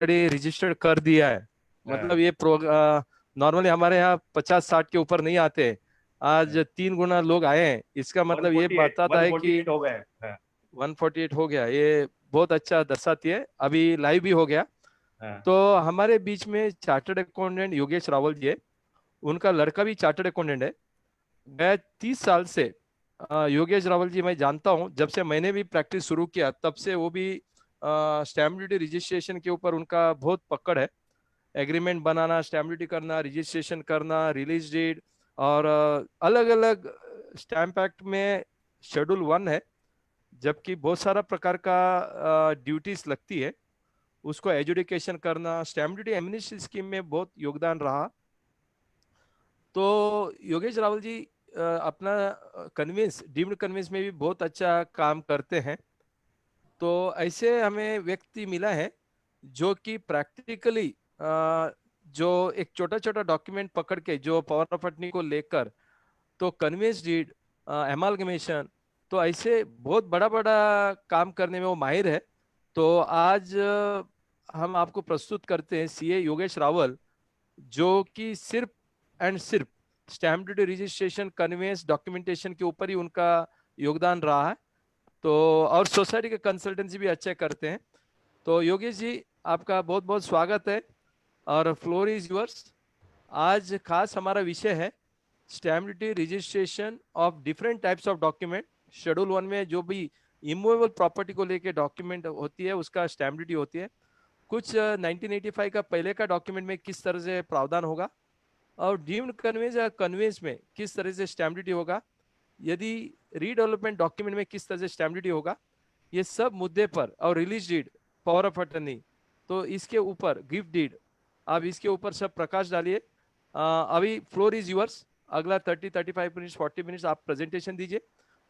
Already registered कर दिया है। मतलब ये नॉर्मली हमारे यहाँ 50-60 के ऊपर नहीं आते, आज 3 गुना लोग आए हैं। इसका मतलब ये बताता है कि 148 हो गए। 148 हो गया, ये बहुत अच्छा दर्शाती है। अभी लाइव भी हो गया। तो हमारे बीच में चार्टर्ड अकाउंटेंट योगेश रावल जी है, उनका लड़का भी चार्टर्ड अकाउंटेंट है। मैं 30 साल से योगेश रावल जी मैं जानता हूँ, जब से मैंने भी प्रैक्टिस शुरू किया तब से वो भी स्टैम्प ड्यूटी रजिस्ट्रेशन के ऊपर उनका बहुत पकड़ है। एग्रीमेंट बनाना, स्टैम्प ड्यूटी करना, रजिस्ट्रेशन करना, रिलीज डेट, और अलग अलग स्टैम्प एक्ट में शेड्यूल 1 है, जबकि बहुत सारा प्रकार का ड्यूटीज लगती है, उसको एजुडिकेशन करना। स्टैम्प ड्यूटी एमनेस्टी स्कीम में बहुत योगदान रहा। तो योगेश रावल जी अपना कन्विंस, डीम्ड कन्विंस में भी बहुत अच्छा काम करते हैं। तो ऐसे हमें व्यक्ति मिला है जो कि प्रैक्टिकली जो एक छोटा छोटा डॉक्यूमेंट पकड़ के, जो पावर ऑफ अटर्नी को लेकर, तो कन्वेंस डीड, एमालगमेशन, तो ऐसे बहुत बड़ा बड़ा काम करने में वो माहिर है। तो आज हम आपको प्रस्तुत करते हैं सीए योगेश रावल, जो कि सिर्फ एंड सिर्फ stamp duty registration, conveyance, documentation के ऊपर ही उनका योगदान रहा है। तो और सोसाइटी के कंसल्टेंसी भी अच्छे करते हैं। तो योगेश जी, आपका बहुत बहुत स्वागत है और फ्लोर इज यूअर्स। आज खास हमारा विषय है stamp duty registration of different types of document. Schedule 1 में जो भी इमूवेबल प्रॉपर्टी को लेके डॉक्यूमेंट होती है, उसका स्टैम्प ड्यूटी होती है। कुछ 1985 का पहले का डॉक्यूमेंट में किस तरह से प्रावधान होगा, और डीम्ड कन्वेंस या कन्वेंस में किस तरह से स्टैम्प ड्यूटी होगा, यदि रीडेवलपमेंट डॉक्यूमेंट में किस तरह से स्टैम्प ड्यूटी होगा, ये सब मुद्दे पर, और release deed, power of attorney, तो इसके ऊपर गिफ्ट डीड, आप इसके ऊपर सब प्रकाश डालिए। अभी फ्लोर इज यूअर्स। अगला 30-35 मिनट्स 40 मिनट्स आप प्रेजेंटेशन दीजिए।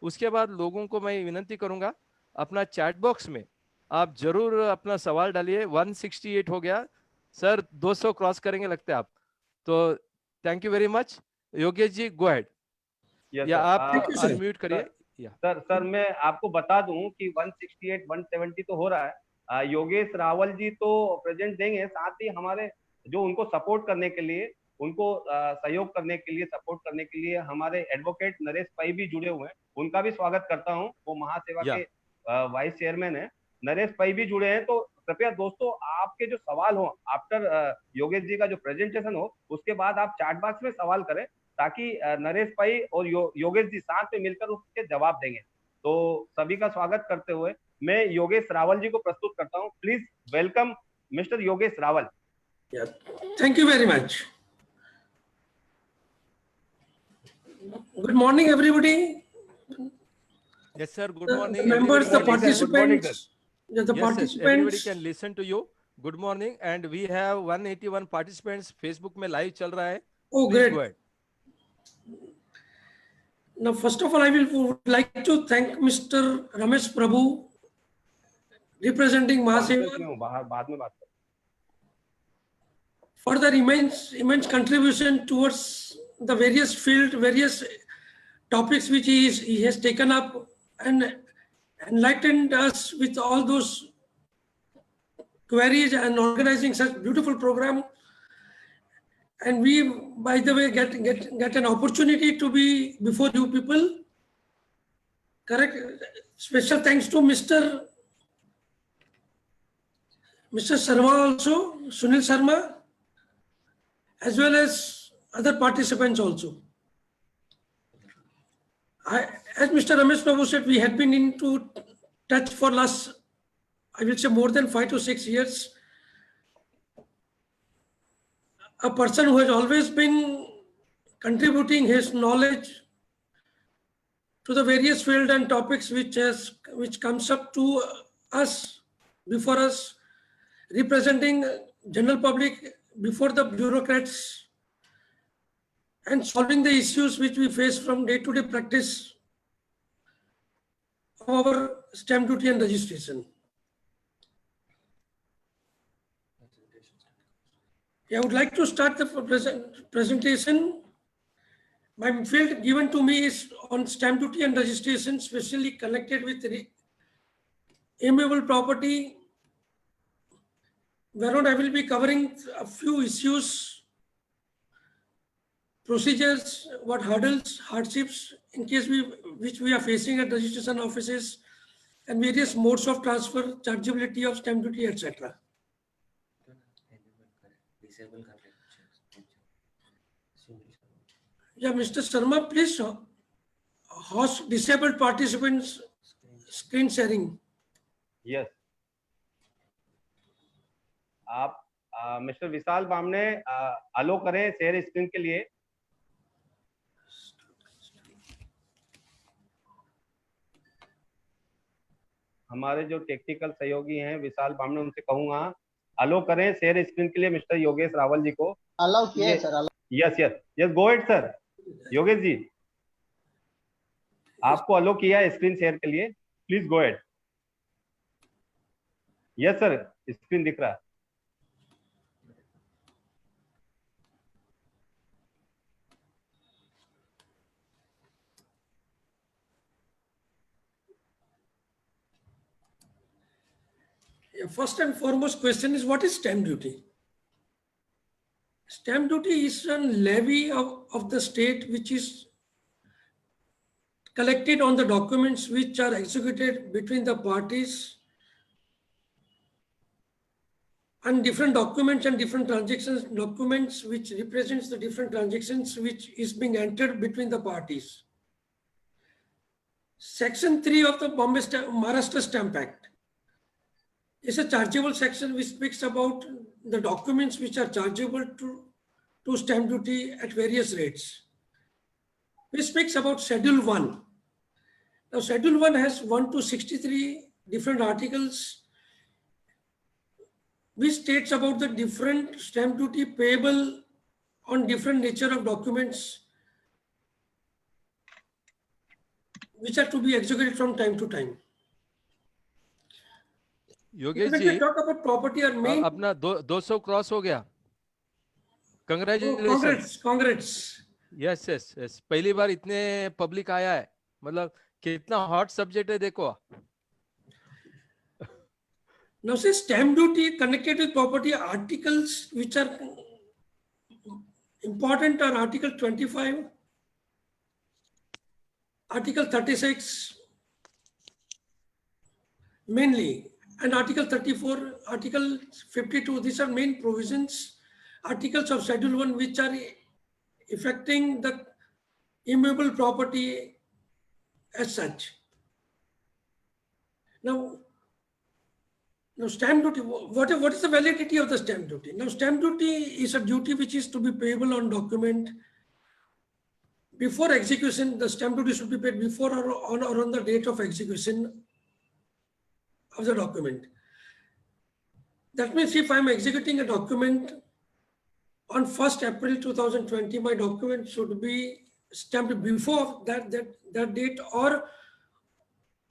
उसके बाद लोगों को मैं विनंती करूंगा, अपना चैट बॉक्स में आप जरूर अपना सवाल डालिए। 168 हो गया सर, 200 क्रॉस करेंगे लगता है आप। तो thank you very much. Yogesh ji, go ahead, या आप अनम्यूट करिए। सर मैं आपको बता दूं कि 168 170 तो हो रहा है। योगेश रावल जी तो प्रेजेंट देंगे, साथ ही हमारे जो उनको सपोर्ट करने के लिए, उनको सहयोग करने के लिए, सपोर्ट करने के लिए हमारे एडवोकेट नरेश पई भी जुड़े हुए हैं। उनका भी स्वागत करता हूं। वो महासेवा के वाइस चेयरमैन है। नरेश पई भी जुड़े हैं। तो कृपया दोस्तों, आपके जो सवाल हो आफ्टर योगेश जी का जो प्रेजेंटेशन हो, उसके बाद आप चैट बॉक्स में सवाल करें, ताकि नरेश भाई और योगेश जी साथ में मिलकर उसके जवाब देंगे। तो सभी का स्वागत करते हुए मैं योगेश रावल जी को प्रस्तुत करता हूं। Please welcome mister Yogesh Rawal. Thank you very much. Good morning everybody. Yes sir, good morning. Members, the participants, the participants, everybody can listen to you. Good morning, and we have 181 participants. Facebook में live चल रहा है. Oh, great. Go ahead. Now, first of all, I would like to thank Mr. Ramesh Prabhu, representing Mahaseva, for their immense contribution towards the various field, various topics which he has taken up, and enlightened us with all those queries and organizing such beautiful program. And we, by the way, get an opportunity to be before you people. Correct. Special thanks to Mr. Sharma also, Sunil Sharma, as well as other participants also. As Mr. Ramesh Prabhu said, we had been into touch for last, I will say, more than 5 to 6 years. A person who has always been contributing his knowledge to the various field and topics which comes up to us, before us, representing general public before the bureaucrats, and solving the issues which we face from day-to-day practice of our stamp duty and registration. I would like to start the presentation. My field given to me is on stamp duty and registration, specially connected with immutable property, whereon I will be covering a few issues, procedures, what hurdles, hardships in case which we are facing at registration offices, and various modes of transfer, chargeability of stamp duty, etc. Yeah, Mr. Sharma, please host disabled participants screen sharing. Yes. आप mister विशाल बामने अलो करें share screen के लिए. हमारे जो technical सहयोगी हैं विशाल बामने, उनसे कहूंगा अलो करें शेयर स्क्रीन के लिए मिस्टर योगेश रावल जी को. अलाउ किया है sir. Yes yes yes, go ahead sir. Yogesh ji, आपको अलो किया है स्क्रीन शेयर के लिए, please go ahead. Yes sir, screen दिख रहा है. First and foremost question is, what is stamp duty? Stamp duty is a levy of the state which is collected on the documents which are executed between the parties, and different documents and different transactions, documents which represents the different transactions which is being entered between the parties. Section 3 of the Maharashtra Stamp Act is a chargeable section which speaks about the documents which are chargeable to stamp duty at various rates. Which speaks about Schedule 1. Now, Schedule 1 has 1 to 63 different articles which states about the different stamp duty payable on different nature of documents which are to be executed from time to time. Yogesh When ji, we talk about property or main, अपना 200 cross हो गया. Congratulations. Congrats. Yes yes yes, पहली बार इतने public आया है, मतलब कितना hot subject है देखो. Now, say stamp duty connected with property articles which are important are Article 25, Article 36 mainly, and Article 34, Article 52. These are main provisions, articles of Schedule 1 which are affecting the immovable property as such. Now stamp duty, what is the validity of the stamp duty? Now, stamp duty is a duty which is to be payable on document. Before execution, the stamp duty should be paid before or on the date of execution of the document. That means if I'm executing a document on 1st April 2020, my document should be stamped before that date or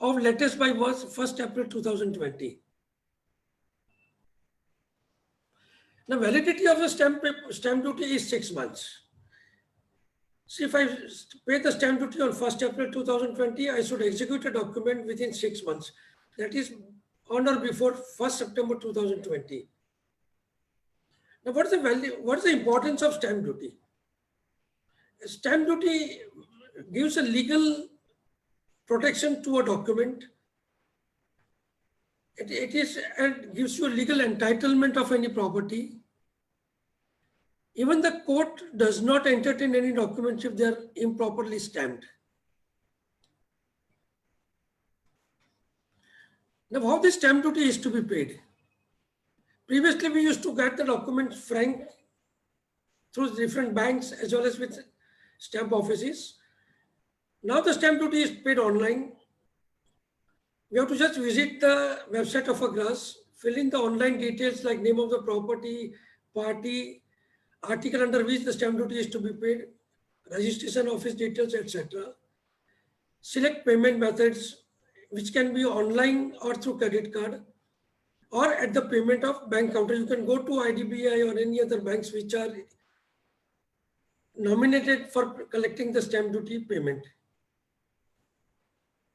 of latest by 1st April 2020. The validity of the stamp duty is 6 months. So if I pay the stamp duty on 1st April 2020, I should execute a document within 6 months. That is on or before 1st September 2020. Now, what is the importance of stamp duty? Stamp duty gives a legal protection to a document. It gives you a legal entitlement of any property. Even the court does not entertain any documents if they are improperly stamped. Now, how the stamp duty is to be paid? Previously, we used to get the documents frank through different banks as well as with stamp offices. Now the stamp duty is paid online. We have to just visit the website of Agras, fill in the online details like name of the property, party, article under which the stamp duty is to be paid, registration office details, etc. Select payment methods, which can be online or through credit card, or at the payment of bank counter. You can go to IDBI or any other banks which are nominated for collecting the stamp duty payment.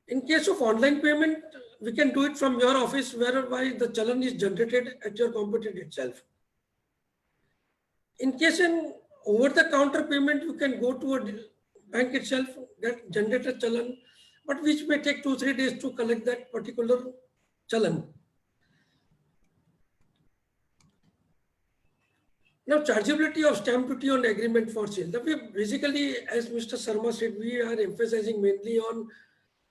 In case of online payment, we can do it from your office, whereby the challan is generated at your computer itself. In case in over-the-counter payment, you can go to a bank itself, get generate a challan, but which may take 2-3 days to collect that particular challan. Now, chargeability of stamp duty on agreement for sale. Basically, as Mr. Sharma said, we are emphasizing mainly on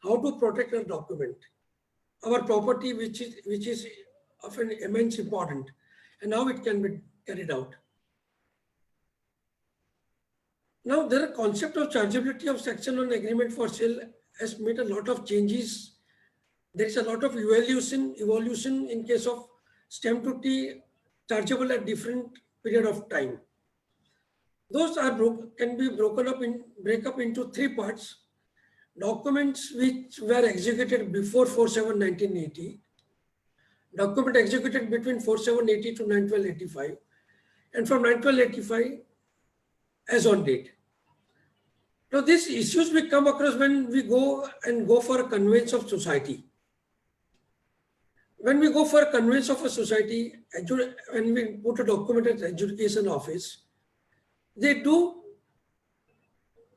how to protect our document, our property, which is of an immense important, and how it can be carried out. Now, the concept of chargeability of section on agreement for sale has made a lot of changes. There is a lot of evolution in case of stamp duty chargeable at different period of time. Those are can be break up into 3 parts. Documents which were executed before 4/7/1980, document executed between 4/7/80 to 9/12/85, and from 9/12/85 as on date. Now, these issues we come across when we go for a conveyance of society. When we go for a conveyance of a society, when we put a document at the adjudication office, they do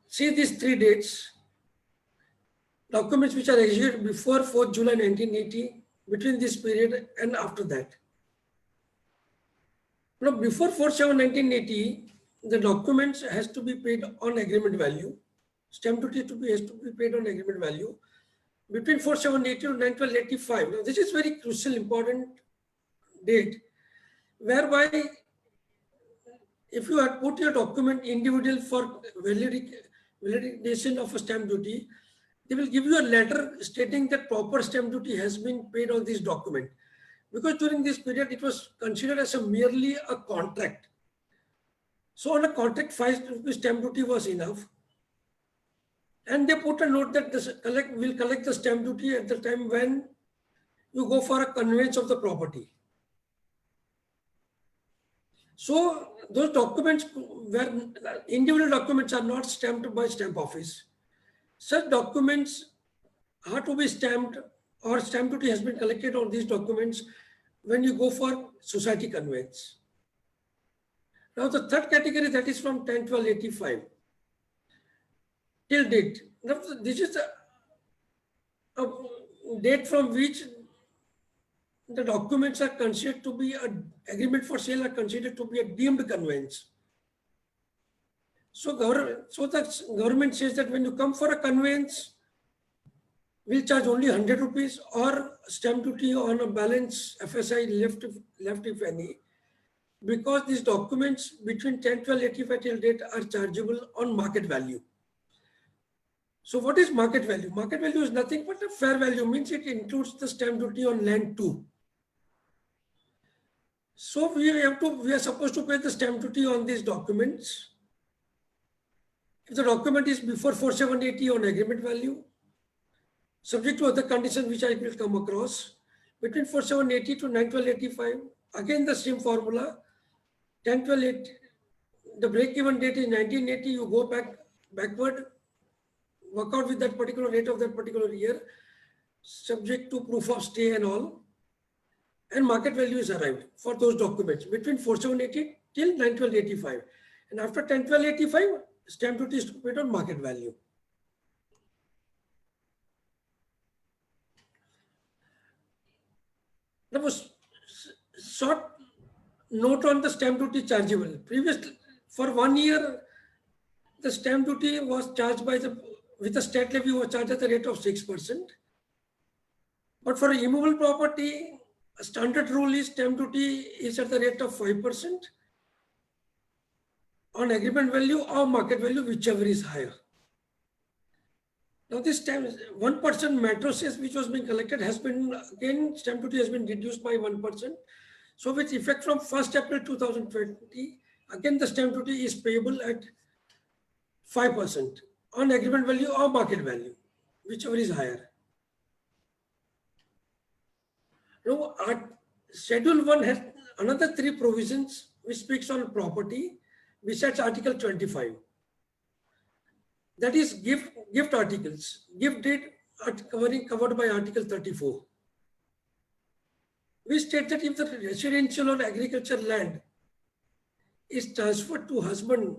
see these 3 dates. Documents which are executed before 4th July 1980, between this period and after that. Now, before 4/7/1980, the documents has to be paid on agreement value. Stamp duty has to be paid on agreement value. Between 4/7/80 to 9/12/85. Now, this is very crucial, important date, whereby if you had put your document individual for validation of a stamp duty, they will give you a letter stating that proper stamp duty has been paid on this document. Because during this period, it was considered as merely a contract. So on a contract, 5 rupees stamp duty was enough. And they put a note that will collect the stamp duty at the time when you go for a conveyance of the property. So those documents where individual documents are not stamped by stamp office. Such documents are to be stamped, or stamp duty has been collected on these documents when you go for society conveyance. Now, the third category, that is from 10/12/85 till date. Now, this is a date from which the documents are considered to be an agreement for sale, are considered to be a deemed conveyance. So the government says that when you come for a conveyance, we'll charge only 100 rupees or stamp duty on a balance FSI left if any, because these documents between 10/12/85 till date are chargeable on market value. So what is market value? Market value is nothing but a fair value, means it includes the stamp duty on land too. So we are supposed to pay the stamp duty on these documents. If the document is before 4/7/80 on agreement value, subject to other conditions which I will come across, between 4/7/80 to 9/12/85, again the same formula, 10/12/80, the break-even date is 1980, you go backward, work out with that particular rate of that particular year, subject to proof of stay and all, and market value is arrived for those documents between 4/7/80 till 9/12/85. And after 10/12/85, stamp duty is paid on market value. There was short note on the stamp duty chargeable. Previously, for 1 year, the stamp duty was charged with the state levy was charged at the rate of 6%. But for immovable property, a standard rule is stamp duty is at the rate of 5% on agreement value or market value, whichever is higher. Now this time, 1% mattresses which was being collected has been, again, stamp duty has been reduced by 1%. So with effect from 1st April 2020, again the stamp duty is payable at 5% on agreement value or market value, whichever is higher. Now, Schedule 1 has another 3 provisions which speaks on property besides Article 25. That is gift articles. Gift deed are covered by Article 34. we state that if the residential or agricultural land is transferred to husband,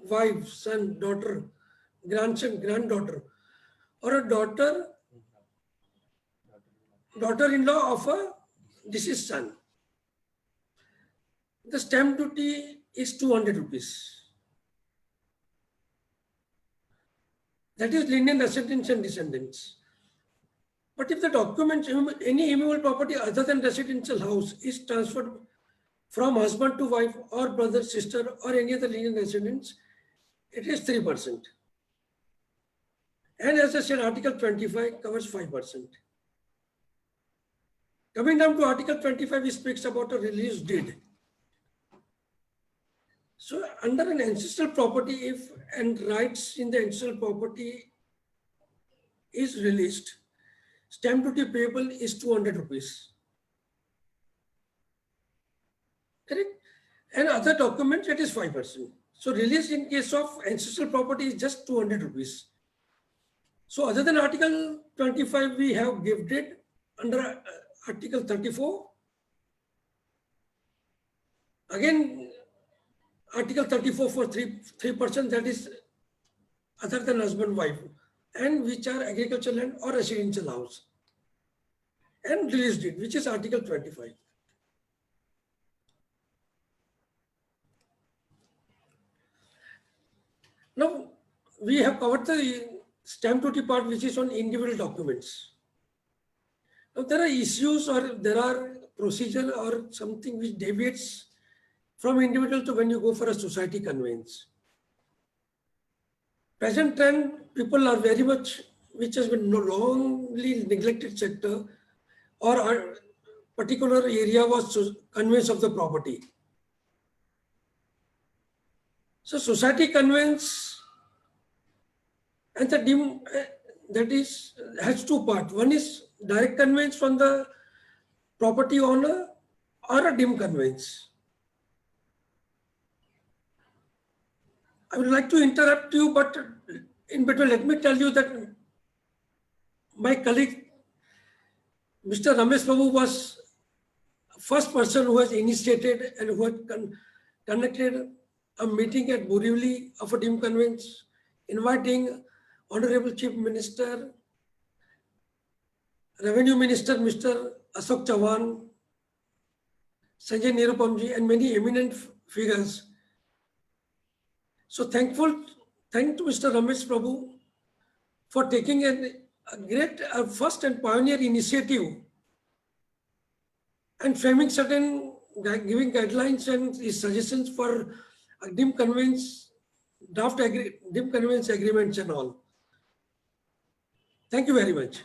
wife, son, daughter, grandson, granddaughter, or a daughter-in-law of a deceased son, the stamp duty is 200 rupees. That is lineal ascendants and descendants. But if the document, any immovable property other than residential house is transferred from husband to wife or brother, sister, or any other lineal descendants, it is 3%. And as I said, Article 25 covers 5%. Coming down to Article 25, it speaks about a release deed. So under an ancestral property, if and rights in the ancestral property is released, stamp duty payable is 200 rupees. Correct? And other documents, it is 5%. So release in case of ancestral property is just 200 rupees. So other than Article 25, we have gift deed under Article 34. Again, Article 34 for 3%, that is other than husband, wife, and which are agricultural land or residential house. And release deed, which is Article 25. Now, we have covered the stamp duty part, which is on individual documents. Now, there are issues or there are procedure or something which deviates from individual to when you go for a society conveyance. Present trend, people are very much, which has been longly neglected sector or a particular area was conveyance of the property. So society conveyance and the dim, that is, has two parts. One is direct conveyance from the property owner or a dim conveyance. I would like to interrupt you, but in between, let me tell you that my colleague, Mr. Ramesh Prabhu, was first person who has initiated and who had conducted a meeting at Borivali of a dim conveyance, inviting Honorable Chief Minister, Revenue Minister, Mr. Ashok Chavan, Sanjay Nirupamji, and many eminent figures. So thank to Mr. Ramesh Prabhu for taking a great first and pioneer initiative and framing certain, giving guidelines and suggestions for dim conveyance, dim conveyance agreements and all. Thank you very much.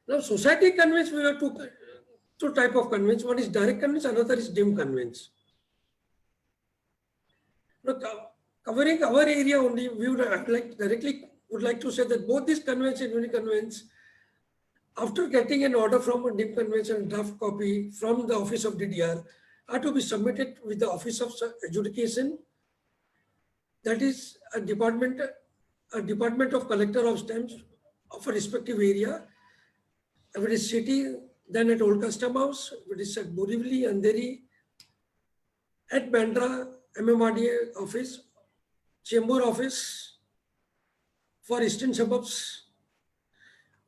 Now, society conveyance, we have two type of conveyance. One is direct conveyance, another is dim conveyance. Now, covering our area only, we would like to say that both these conveyance and unique conveyance, after getting an order from a dim conveyance and draft copy from the office of DDR, are to be submitted with the Office of Adjudication, that is a department of collector of stamps of a respective area. If it is city, then at Old Custom House. If it is at Borivali, Andheri, at Bandra, MMRDA office, Chembur office, for eastern suburbs,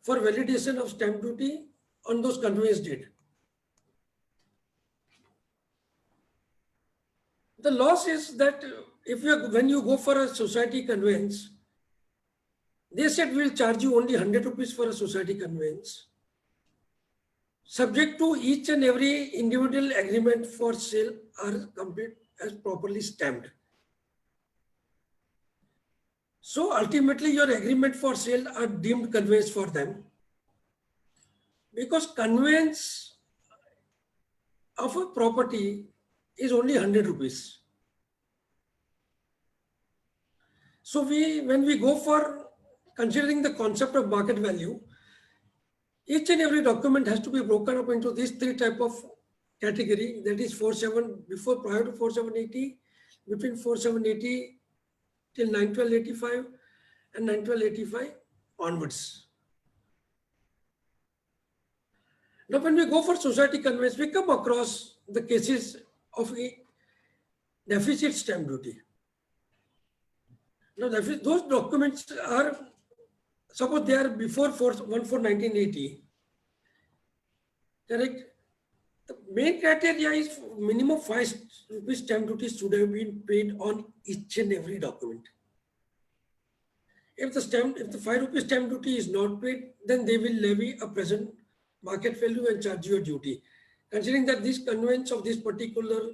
for validation of stamp duty on those conveyance deed. The loss is that when you go for a society conveyance, they said we'll charge you only 100 rupees for a society conveyance, subject to each and every individual agreement for sale are complete as properly stamped. So ultimately your agreement for sale are deemed conveyance for them, because conveyance of a property is only 100 rupees. So when we go for considering the concept of market value, each and every document has to be broken up into these three type of category, that is 47 before, prior to 4780, between 4780 till 91285 and 91285 onwards. Now, when we go for society conveyance, we come across the cases of a deficit stamp duty. Now, those documents are, suppose they are before 1980, correct? The main criteria is minimum 5 rupees stamp duty should have been paid on each and every document. If the 5 rupees stamp duty is not paid, then they will levy a present market value and charge you a duty. Considering that this conveyance of this particular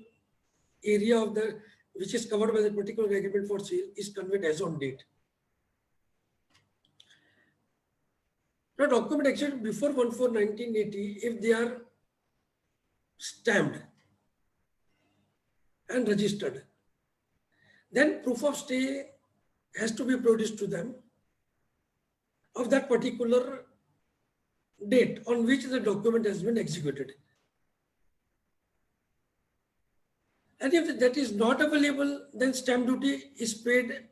area of the which is covered by the particular agreement for sale is conveyed as on date. Now, document executed before 1/4/1980, if they are stamped and registered, then proof of stay has to be produced to them of that particular date on which the document has been executed. And if that is not available, then stamp duty is paid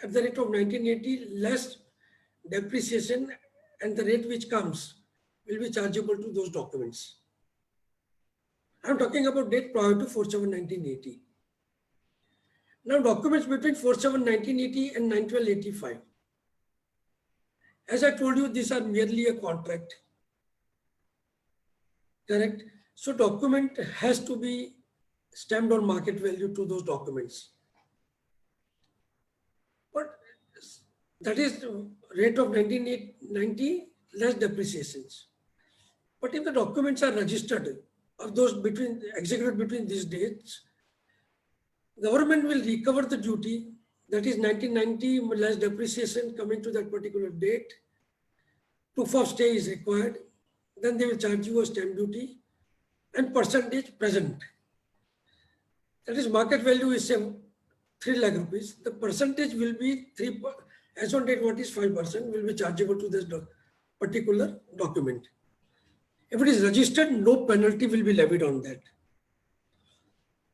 at the rate of 1980 less depreciation, and the rate which comes will be chargeable to those documents. I'm talking about date prior to 4/7/1980. Now, documents between 4/7/1980 and 9/12/85. As I told you, these are merely a contract. Correct? So, document has to be stamped on market value to those documents. But that is the rate of 1990 less depreciations. But if the documents are registered, or those executed between these dates, government will recover the duty, that is 1990 less depreciation coming to that particular date. Proof of stay is required. Then they will charge you a stamp duty and percentage present. That is, market value is 3 lakh rupees. The percentage will be 3, as on date what is 5% will be chargeable to this particular document. If it is registered, no penalty will be levied on that.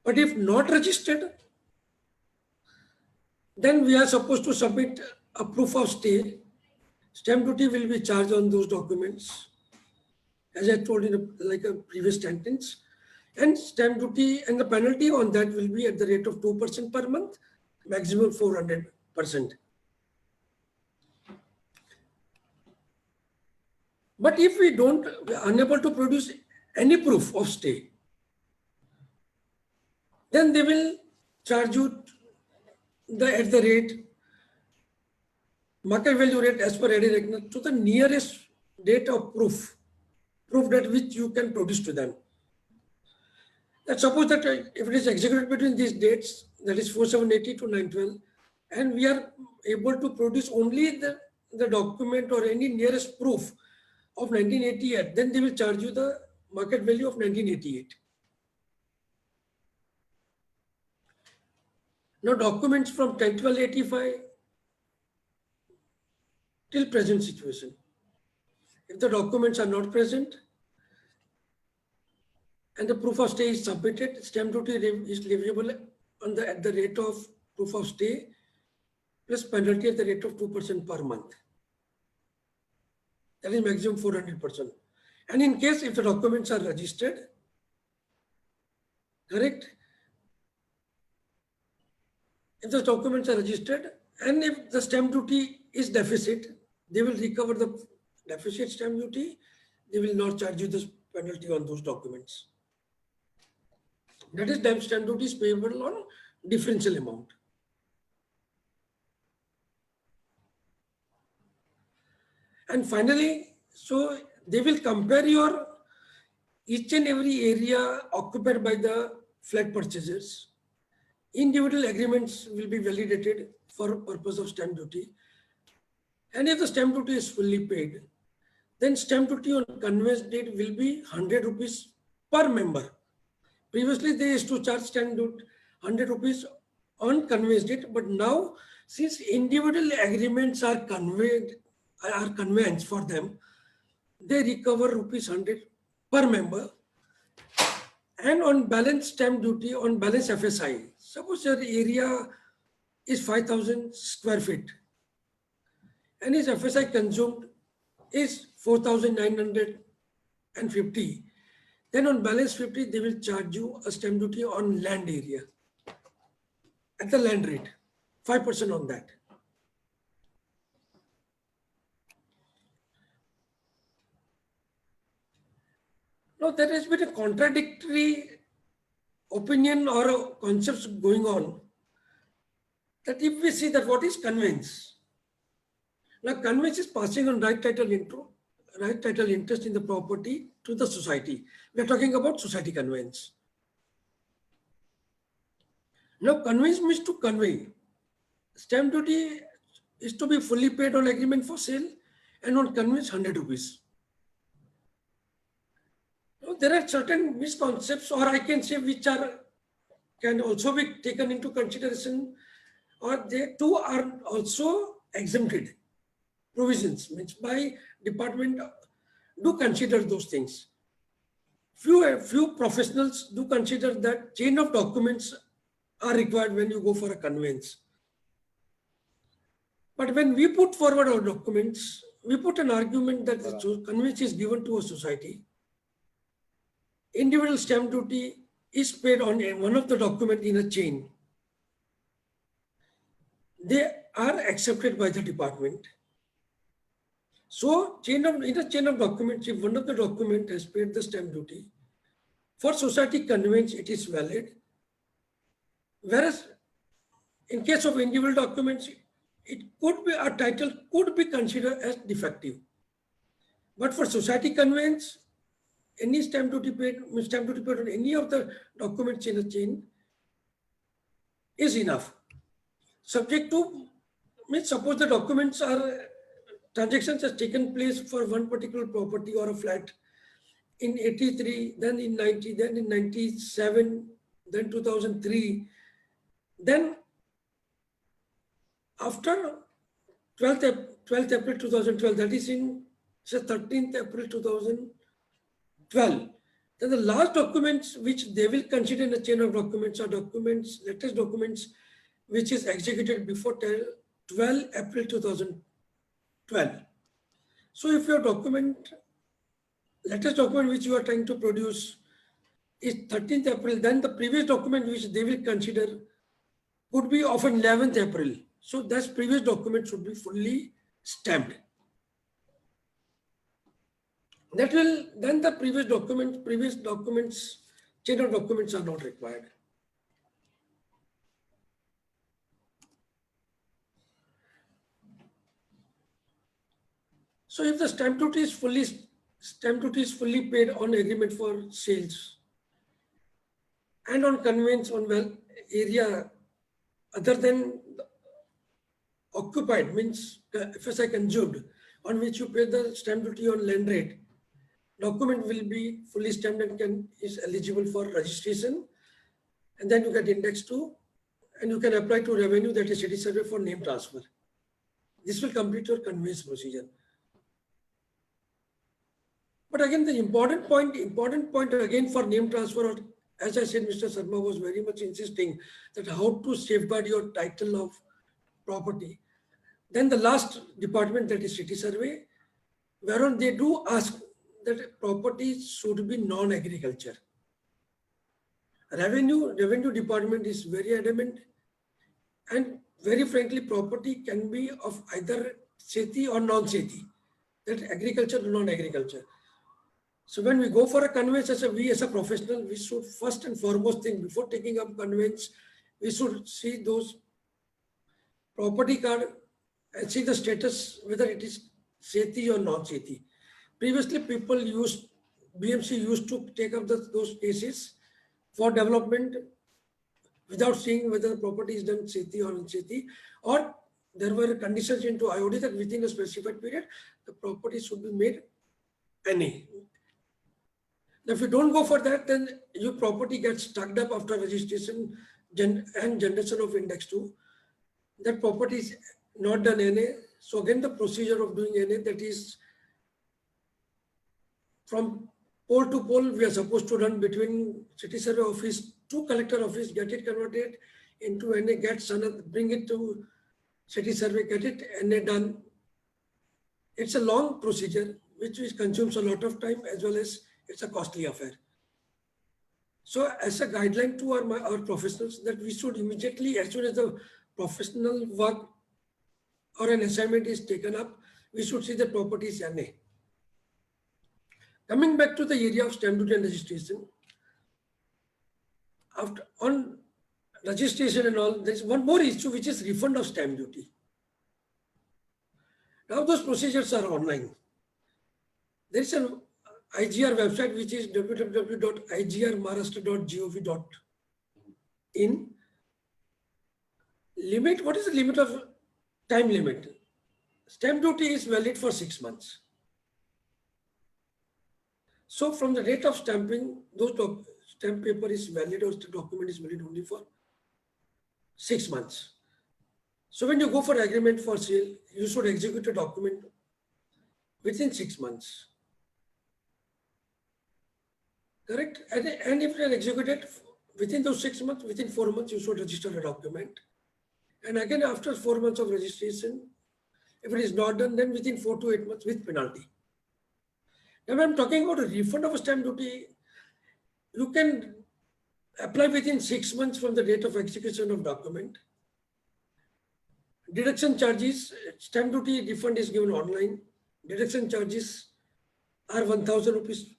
But if not registered, then we are supposed to submit a proof of stay. Stamp duty will be charged on those documents, as I told in a previous sentence. And stamp duty and the penalty on that will be at the rate of 2% per month, maximum 400%. But if we are unable to produce any proof of stay, then they will charge you at the rate, market value rate as per AD Regner, to the nearest date of proof that which you can produce to them. Let's suppose that if it is executed between these dates, that is 4/7/80 to 9/12, and we are able to produce only the document or any nearest proof of 1988, then they will charge you the market value of 1988. Now, documents from 10/12/85 till present situation. If the documents are not present and the proof of stay is submitted, stamp duty is leviable at the rate of proof of stay plus penalty at the rate of 2% per month. That is maximum 400%. And in case if the documents are registered, correct? If the documents are registered and if the stamp duty is deficit, they will recover the deficit stamp duty. They will not charge you this penalty on those documents. That is, stamp duty is payable on differential amount. And finally, so they will compare your each and every area occupied by the flat purchasers. Individual agreements will be validated for purpose of stamp duty. And if the stamp duty is fully paid, then stamp duty on conveyance date will be 100 rupees per member. Previously, they used to charge stamp duty 100 rupees on conveyance date, but now since individual agreements are conveyance for them, they recover rupees 100 per member. And on balance stamp duty, on balance FSI, suppose your area is 5,000 square feet and his FSI consumed is 4,900 and 50. Then on balance 50, they will charge you a stamp duty on land area at the land rate, 5% on that. Now, there has been a contradictory opinion or concepts going on, that if we see that what is conveyance? Now, conveyance is passing on right title interest in the property to the society. We are talking about society conveyance. Now, conveyance means to convey. Stamp duty is to be fully paid on agreement for sale, and on conveyance 100 rupees. Now, there are certain misconceptions, or I can say which can also be taken into consideration, or they too are also exempted. Provisions means by department do consider those things. Few professionals do consider that chain of documents are required when you go for a conveyance. But when we put forward our documents, we put an argument that the conveyance is given to a society. Individual stamp duty is paid on one of the documents in a chain. They are accepted by the department. So, in a chain of documents, if one of the documents has paid the stamp duty, for society conveyance it is valid. Whereas, in case of individual documents, it could be, a title could be considered as defective. But for society conveyance, any stamp duty paid on any of the documents in a chain is enough. Subject to, means suppose the documents are, transactions has taken place for one particular property or a flat in 83, then in 90, then in 97, then 2003, then after 12th April 2012, that is in 13th April 2012, then the last documents which they will consider in a chain of documents are documents, latest documents, which is executed before 12 April 2012. So if your latest document which you are trying to produce is 13th April, then the previous document which they will consider could be of 11th April. So that previous document should be fully stamped. That will, then the previous documents, chain of documents are not required. So if the stamp duty is fully paid on agreement for sales and on conveyance on area other than occupied, means FSI consumed, on which you pay the stamp duty on land rate, document will be fully stamped and is eligible for registration, and then you get indexed to, and you can apply to revenue, that is city survey, for name transfer. This will complete your conveyance procedure. But again, the important point again for name transfer, or as I said, Mr. Sharma was very much insisting that how to safeguard your title of property. Then the last department, that is city survey, whereon they do ask that property should be non-agriculture. Revenue department is very adamant, and very frankly, property can be of either seti or non-seti, that agriculture or non-agriculture. So when we go for a conveyance, as a professional, we should first and foremost thing, before taking up conveyance, we should see those property card and see the status, whether it is seti or non-seti. Previously, BMC used to take up those cases for development without seeing whether the property is done seti or non-seti, or there were conditions into IOD that within a specified period, the property should be made NA. If you don't go for that, then your property gets stuck up after registration and generation of index 2. That property is not done NA. So again, the procedure of doing NA, that is from pole to pole, we are supposed to run between city survey office to collector office, get it converted into NA, bring it to city survey, get it NA done. It's a long procedure. which consumes a lot of time as well as it's a costly affair. So as a guideline to our professionals, that we should immediately, as soon as the professional work or an assignment is taken up, we should see the properties NA. Coming back to the area of stamp duty and registration, on registration and all, there is one more issue, which is refund of stamp duty. Now those procedures are online. There is an IGR website, which is www.igrmaharashtra.gov.in. Limit, what is the limit of time limit? Stamp duty is valid for 6 months. So from the date of stamping, those stamp paper is valid or the document is valid only for 6 months. So when you go for agreement for sale, you should execute a document within 6 months. Correct? And if you are executed within those 6 months, within 4 months, you should register a document. And again, after 4 months of registration, if it is not done, then within 4 to 8 months with penalty. Now, when I'm talking about a refund of a stamp duty, you can apply within 6 months from the date of execution of document. Deduction charges, stamp duty refund is given online. Deduction charges are 1,000 rupees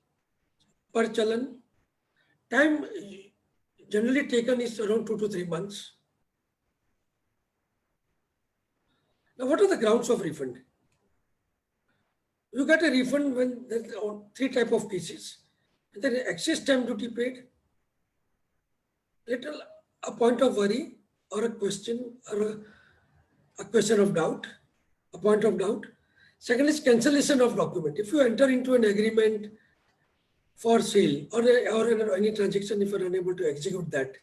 per challan. Time generally taken is around 2 to 3 months. Now, what are the grounds of refund? You get a refund when there are 3 types of cases. There is excess stamp duty paid, little a point of worry or a question or a question of doubt, a point of doubt. Second is cancellation of document. If you enter into an agreement for sale or any transaction, if you are unable to execute that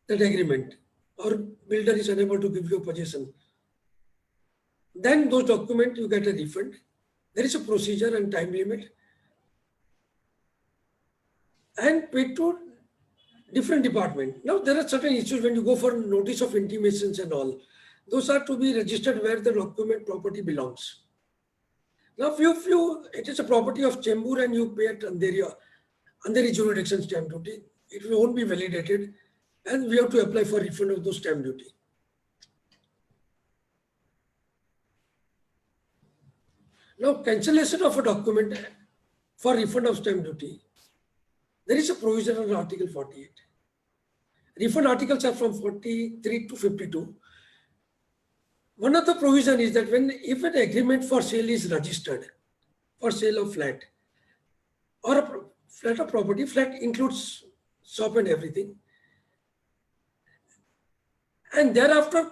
agreement, or builder is unable to give you a possession, then those documents you get a refund. There is a procedure and time limit, and paid to different department. Now there are certain issues when you go for notice of intimations and all. Those are to be registered where the document property belongs. Now, if it is a property of Chembur and you pay at Andheri jurisdiction stamp duty, it won't be validated, and we have to apply for refund of those stamp duty. Now, cancellation of a document for refund of stamp duty, there is a provision on Article 48. Refund articles are from 43 to 52. One of the provision is that if an agreement for sale is registered for sale of flat or a flat of property, flat includes shop and everything, and thereafter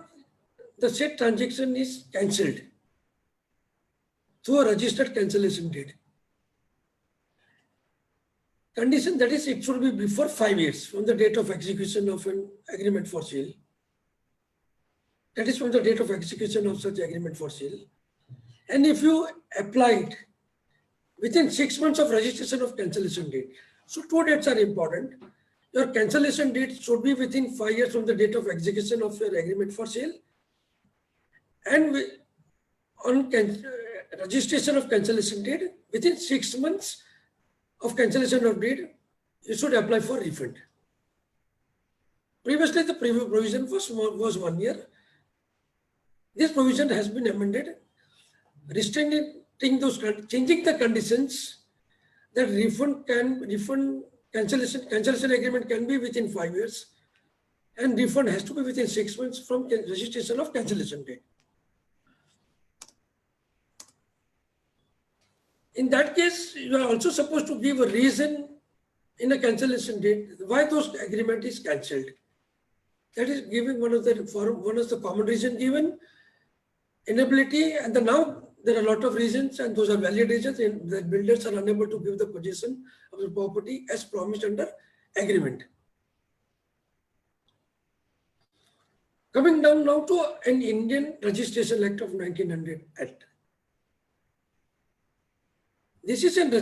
the said transaction is cancelled through a registered cancellation deed. Condition, that is, it should be before 5 years from the date of execution of an agreement for sale. That is from the date of execution of such agreement for sale. And if you applied within 6 months of registration of cancellation date. So 2 dates are important. Your cancellation date should be within 5 years from the date of execution of your agreement for sale. And on registration of cancellation date, within 6 months of cancellation of deed, you should apply for refund. Previously, the provision was 1 year. This provision has been amended, restricting those, changing the conditions that cancellation agreement can be within 5 years, and refund has to be within 6 months from registration of cancellation date. In that case, you are also supposed to give a reason in a cancellation date why those agreement is cancelled. That is giving one of the common reason given, inability, and now there are a lot of reasons, and those are valid reasons, and the builders are unable to give the possession of the property as promised under agreement. Coming down now to an Indian Registration Act of 1900 Act. This is an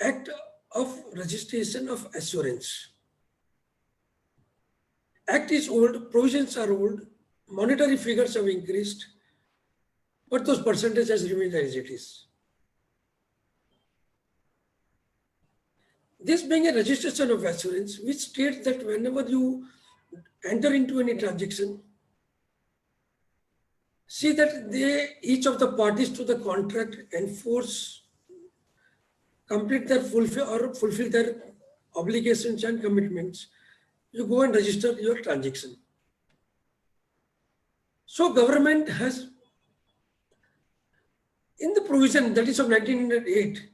act of registration of assurance. Act is old, provisions are old, monetary figures have increased, but those percentages remain as it is. This being a registration of assurance, which states that whenever you enter into any transaction, see that each of the parties to the contract enforce, complete their fulfill their obligations and commitments. You go and register your transaction. So government has, in the provision that is of 1908,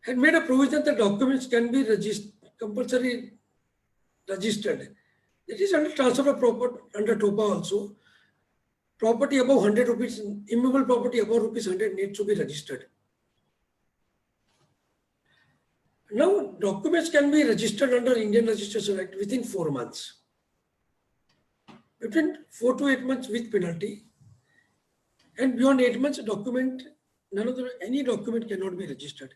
had made a provision that documents can be compulsory registered. It is under transfer of property under TOPA also. Property above 100 rupees, immovable property above rupees 100 needs to be registered. Now, documents can be registered under Indian Registration Act within 4 months. Between 4 to 8 months with penalty, and beyond 8 months, any document cannot be registered.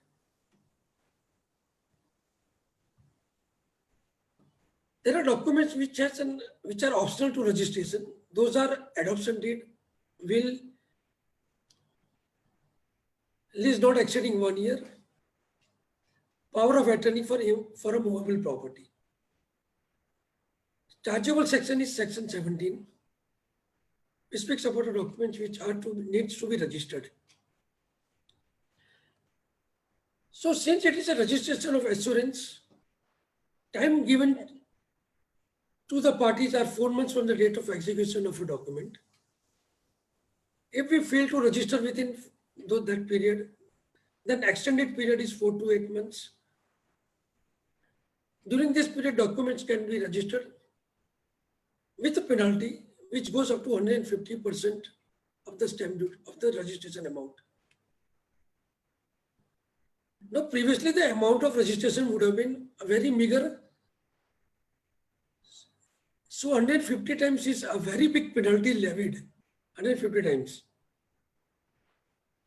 There are documents which are optional to registration. Those are adoption deed, will, lease not exceeding 1 year, power of attorney for a movable property. Chargeable section is section 17. It speaks about the documents which needs to be registered. So since it is a registration of assurance, time given to the parties are 4 months from the date of execution of a document. If we fail to register within that period, then extended period is 4 to 8 months. During this period, documents can be registered with a penalty which goes up to 150% of the stamp duty of the registration amount. Now, previously the amount of registration would have been a very meager. So 150 times is a very big penalty levied, 150 times.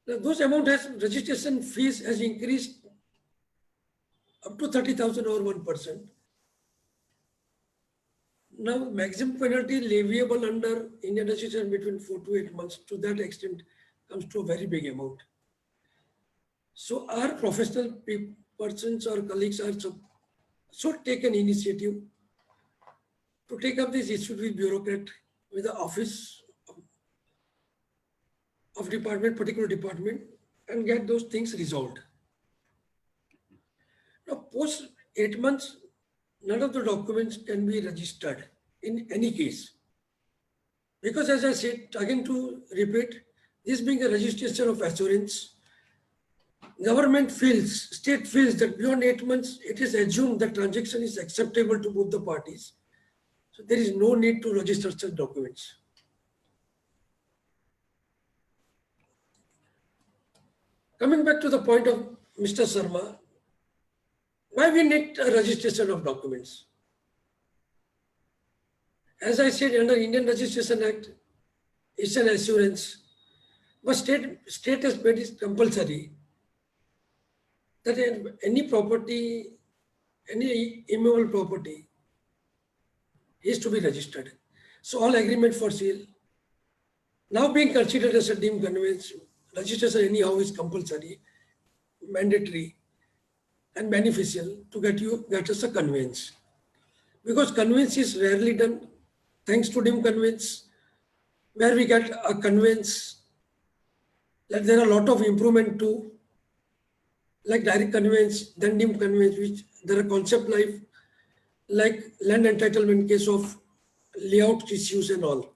Now those amount registration fees has increased up to 30,000 or 1%. Now maximum penalty leviable under Indian registration between 4 to 8 months, to that extent comes to a very big amount. So our professional persons or colleagues should take an initiative to take up this issue with bureaucrat, with the office of department, particular department, and get those things resolved. Now, post 8 months, none of the documents can be registered in any case. Because as I said, again to repeat, this being a registration of assurance, state feels that beyond 8 months, it is assumed that transaction is acceptable to both the parties. So there is no need to register such documents. Coming back to the point of Mr. Sharma, why we need a registration of documents? As I said, under Indian Registration Act, it's an assurance, but state has made it compulsory that any property, any immovable property is to be registered. So all agreement for sale, now being considered as a deemed conveyance, registration anyhow is compulsory, mandatory, and beneficial to get us a conveyance. Because conveyance is rarely done, thanks to deemed conveyance, where we get a conveyance, like there are a lot of improvement too, like direct conveyance, then deemed conveyance, which there are concept like land entitlement case of layout issues and all.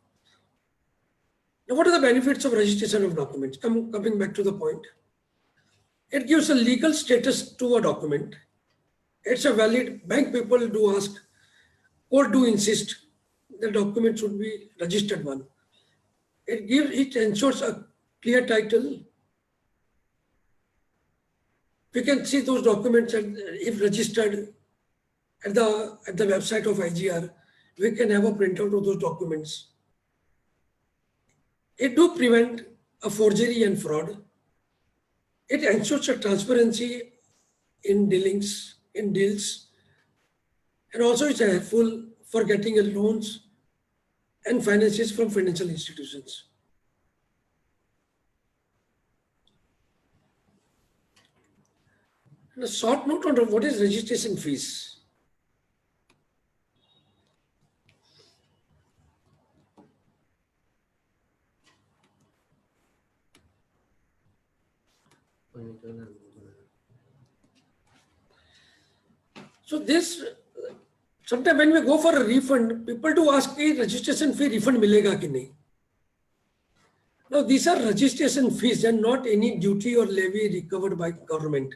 Now, what are the benefits of registration of documents? Coming back to the point, it gives a legal status to a document. It's a valid, bank people do ask, court do insist the document should be registered one. It ensures a clear title. We can see those documents, and if registered at the website of IGR, we can have a printout of those documents. It do prevent a forgery and fraud. It ensures a transparency in deals, and also it's helpful for getting loans and finances from financial institutions. A short note on what is registration fees. So this, sometimes when we go for a refund, people do ask, "Hey, registration fee refund milega ki nahi?" Now these are registration fees and not any duty or levy recovered by government.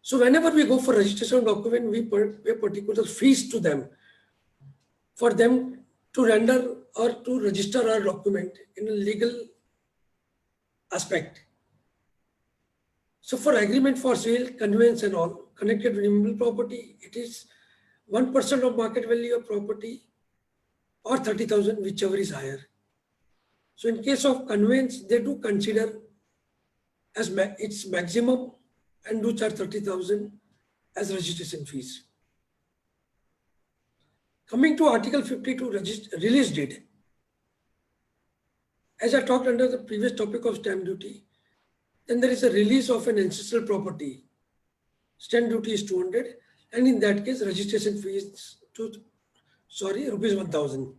So whenever we go for registration document, we pay particular fees to them for them to render or to register our document in a legal aspect. So for agreement for sale, conveyance and all, connected with removable property, it is 1% of market value of property or 30,000, whichever is higher. So in case of conveyance, they do consider as its maximum and do charge 30,000 as registration fees. Coming to Article 52 release deed. As I talked under the previous topic of stamp duty, then there is a release of an ancestral property. Stamp duty is 200, and in that case, registration fee is rupees 1,000.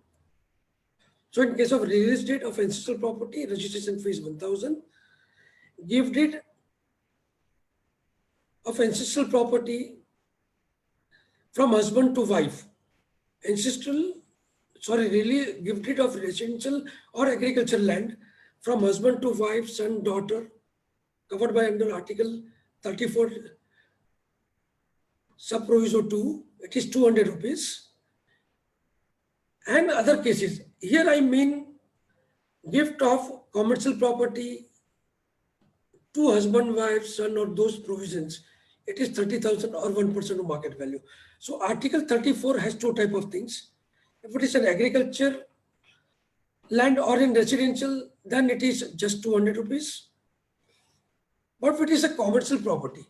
So in case of release deed of ancestral property, registration fee is 1,000. Gift deed of ancestral property from husband to wife. Gift deed of residential or agricultural land from husband to wife, son, daughter, covered by under Article 34, sub proviso 2, it is 200 rupees. And other cases, here I mean gift of commercial property to husband, wife, son, or those provisions, it is 30,000 or 1% of market value. So Article 34 has two types of things. If it is an agriculture land or in residential, then it is just 200 rupees. But if it is a commercial property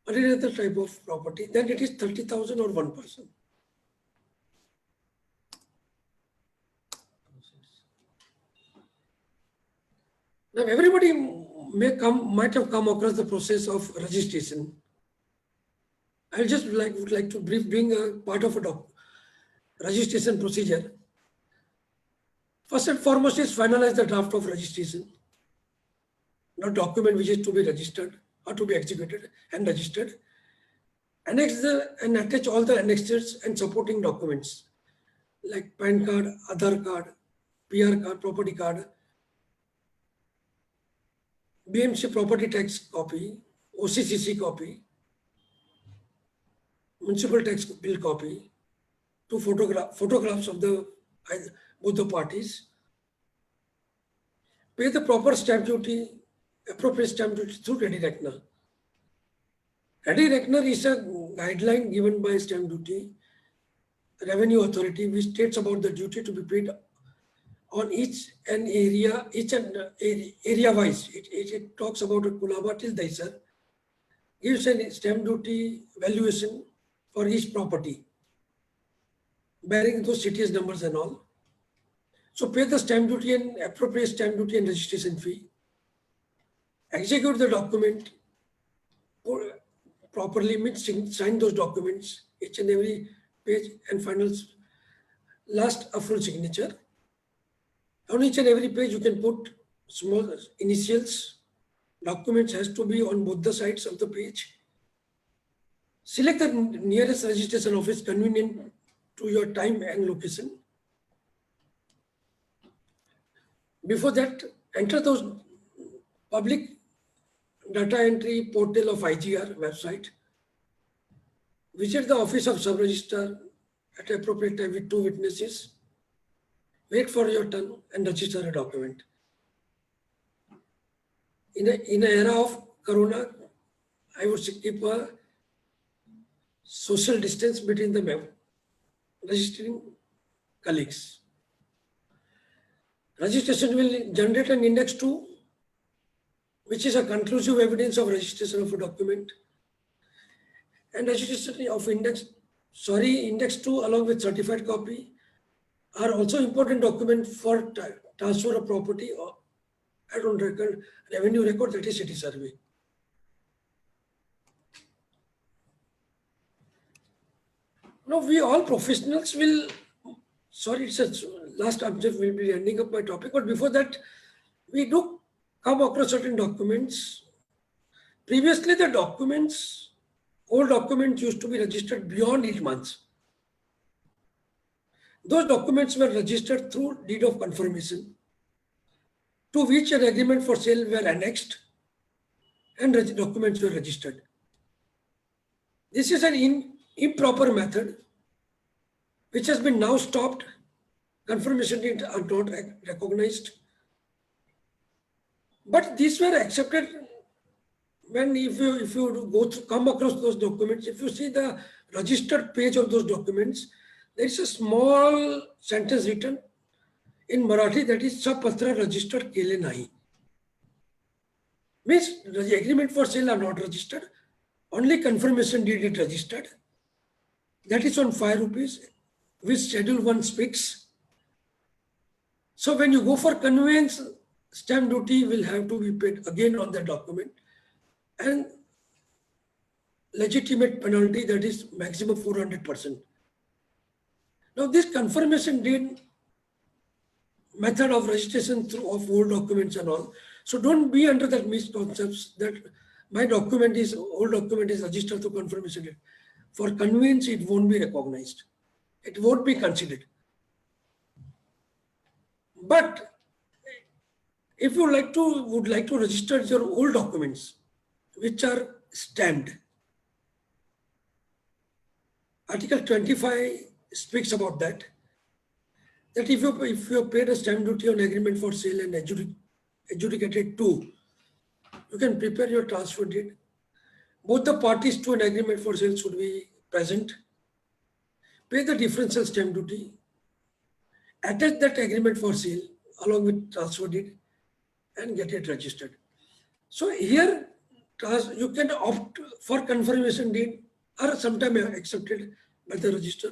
or any other type of property, then it is 30,000 or 1%. Now everybody might have come across the process of registration. I would like to bring a part of a registration procedure. First and foremost is finalize the draft of registration. The document which is to be registered or to be executed and registered. Annex and attach all the annexures and supporting documents like PAN card, Aadhaar card, PR card, property card, BMC property tax copy, OCCC copy, municipal tax bill copy, two photographs of both the parties, pay the proper stamp duty, appropriate stamp duty through Ready Reckoner. Ready Reckoner is a guideline given by Stamp Duty Revenue Authority, which states about the duty to be paid on each and area wise. It talks about a Kulaba till Daisar, gives a stamp duty valuation for each property, bearing those cities numbers and all. So pay the stamp duty and appropriate stamp duty and registration fee. Execute the document properly, means sign those documents, each and every page, and final last a full signature. On each and every page you can put small initials. Documents has to be on both the sides of the page. Select the nearest registration office convenient to your time and location. Before that, enter those public data entry portal of IGR website. Visit the office of sub-registrar at appropriate time with 2 witnesses. Wait for your turn and register a document. In an era of Corona, I would keep a social distance between the registering colleagues. Registration will generate an index 2, which is a conclusive evidence of registration of a document. And registration of index 2 along with certified copy are also important document for transfer of property or add-on record, revenue record, that is city survey. No, we all professionals will, sorry, it's a last object, will be ending up my topic, but before that, we do come across certain documents. Previously, the documents, old documents used to be registered beyond 8 months. Those documents were registered through deed of confirmation, to which an agreement for sale were annexed and documents were registered. This is an improper method which has been now stopped. Confirmation deeds are not recognized. But these were accepted when if you go through, come across those documents, if you see the registered page of those documents, there is a small sentence written in Marathi that is Sapatra registered kele nahi. Means the agreement for sale are not registered, only confirmation deed is registered. That is on 5 rupees, which Schedule 1 speaks. So when you go for conveyance, stamp duty will have to be paid again on the document, and legitimate penalty, that is maximum 400%. Now this confirmation deed method of registration through of old documents and all, so don't be under that misconception that my document is, old document is registered through confirmation deed. For conveyance, it won't be recognized. It won't be considered. But if you would like to register your old documents, which are stamped, Article 25 speaks about that. That if you paid a stamp duty on agreement for sale and adjudicated to, you can prepare your transfer deed. Both the parties to an agreement for sale should be present. Pay the differential stamp duty. Attach that agreement for sale along with transfer deed and get it registered. So here you can opt for confirmation deed or sometimes accepted by the register,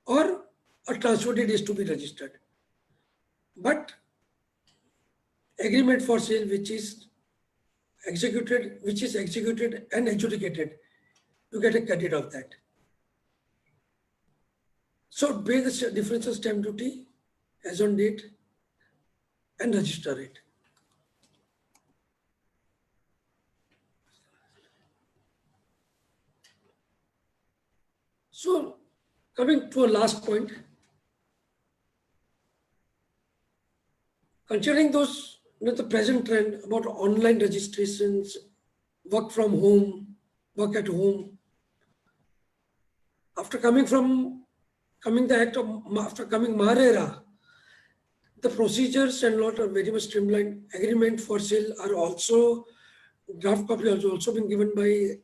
or a transfer deed is to be registered. But agreement for sale which is executed and adjudicated, you get a credit of that. So pay the differential stamp duty as on date and register it. So coming to a last point, considering those, the present trend about online registrations, work from home, work at home, after coming MARERA, the procedures and lot are very much streamlined. Agreement for sale are also, draft copy has also been given by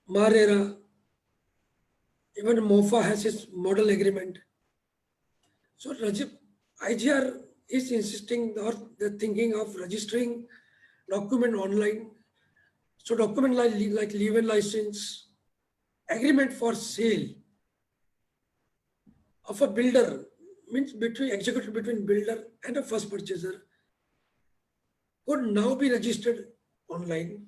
MARERA. Even MOFA has its model agreement. So IGR is insisting or the thinking of registering document online. So document like leave and license, agreement for sale of a builder, means executed between builder and a first purchaser, could now be registered online,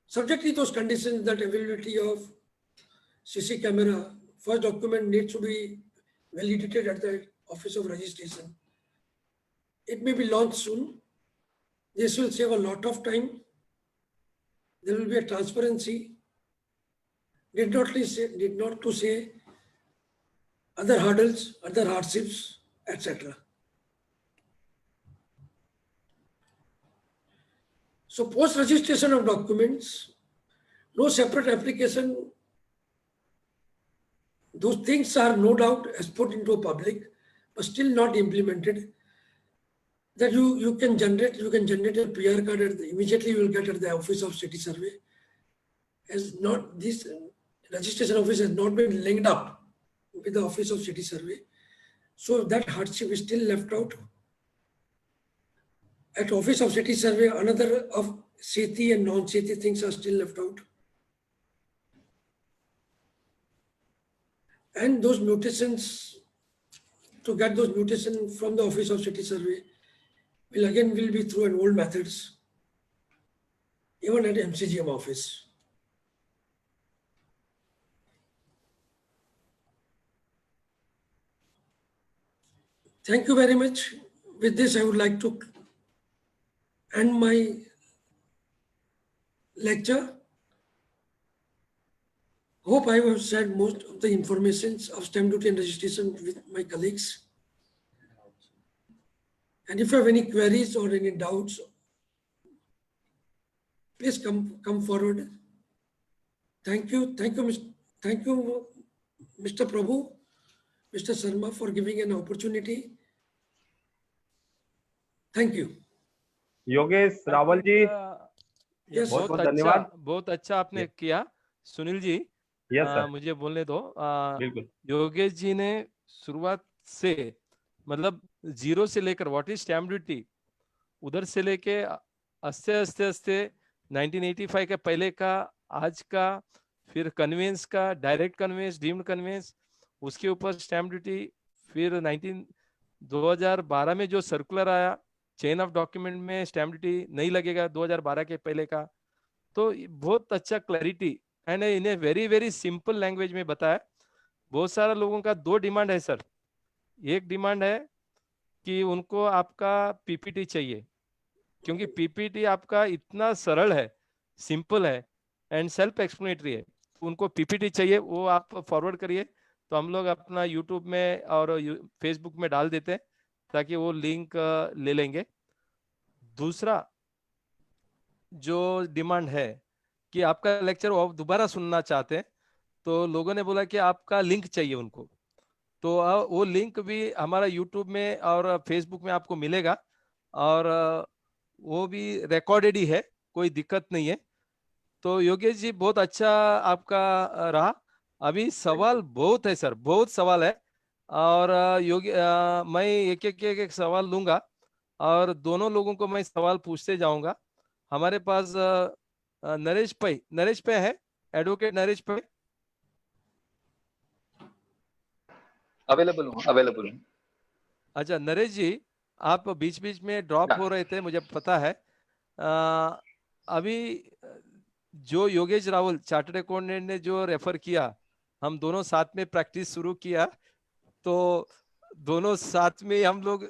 subject to those conditions that availability of CC camera. First document needs to be validated at the Office of Registration. It may be launched soon. This will save a lot of time. There will be a transparency. Did not to say other hurdles, other hardships, etc. So post-registration of documents, no separate application. Those things are no doubt put into a public, but still not implemented. That you can generate a PR card immediately you will get at the Office of City Survey. As not this registration office has not been linked up with the Office of City Survey, so that hardship is still left out. At Office of City Survey, another of SETI and non-SETI things are still left out. And those mutations, to get those mutations from the Office of City Survey, will be through an old methods, even at MCGM office. Thank you very much. With this, I would like to end my lecture. Hope I have shared most of the informations of stamp duty and registration with my colleagues. And if you have any queries or any doubts, please come forward. Thank you, Mr. Prabhu, Mr. Sharma, for giving an opportunity. Thank you. Yogesh Rawal ji, Yes, बहुत बहुत बहुत अच्छा, धन्यवाद। बहुत अच्छा आपने किया Sunil ji. Yes sir, मुझे बोलने दो। बिल्कुल। योगेश जी ने शुरुआत से मतलब जीरो से लेकर व्हाट इज स्टैम्प ड्यूटी उधर से लेके आस्ते आस्ते आस्ते 1985 के पहले का, आज का, फिर कन्वेंस का, डायरेक्ट कन्वेंस, डीम्ड कन्वेंस, उसके ऊपर स्टैम्प ड्यूटी, फिर 2012 में जो सर्कुलर आया चेन ऑफ डॉक्यूमेंट में स्टैम्प ड्यूटी नहीं लगेगा 2012 के पहले का। तो बहुत अच्छा क्लैरिटी एंड इन्हें वेरी वेरी सिंपल लैंग्वेज में बताया। बहुत सारे लोगों का दो डिमांड है सर। एक डिमांड है कि उनको आपका पीपीटी चाहिए, क्योंकि पीपीटी आपका इतना सरल है, सिंपल है एंड सेल्फ एक्सप्लेनेटरी है। उनको पीपीटी चाहिए, वो आप फॉरवर्ड करिए तो हम लोग अपना यूट्यूब में और फेसबुक में डाल देते हैं ताकि वो लिंक ले लेंगे। दूसरा जो डिमांड है कि आपका लेक्चर वो दोबारा सुनना चाहते हैं, तो लोगों ने बोला कि आपका लिंक चाहिए उनको। तो वो लिंक भी हमारा यूट्यूब में और फेसबुक में आपको मिलेगा और वो भी रिकॉर्डेड ही है, कोई दिक्कत नहीं है। तो योगेश जी बहुत अच्छा आपका रहा। अभी सवाल बहुत है सर, बहुत सवाल है और मैं एक सवाल लूंगा और दोनों लोगों को मैं सवाल पूछते जाऊंगा। हमारे पास नरेश पै है, एडवोकेट नरेश पै। अवेलेबल हूँ। अच्छा नरेश जी, आप बीच बीच में ड्रॉप हो रहे थे, मुझे पता है। अभी जो योगेश रावल चार्टर्ड अकाउंटेंट ने जो रेफर किया, हम दोनों साथ में प्रैक्टिस शुरू किया, तो दोनों साथ में हम लोग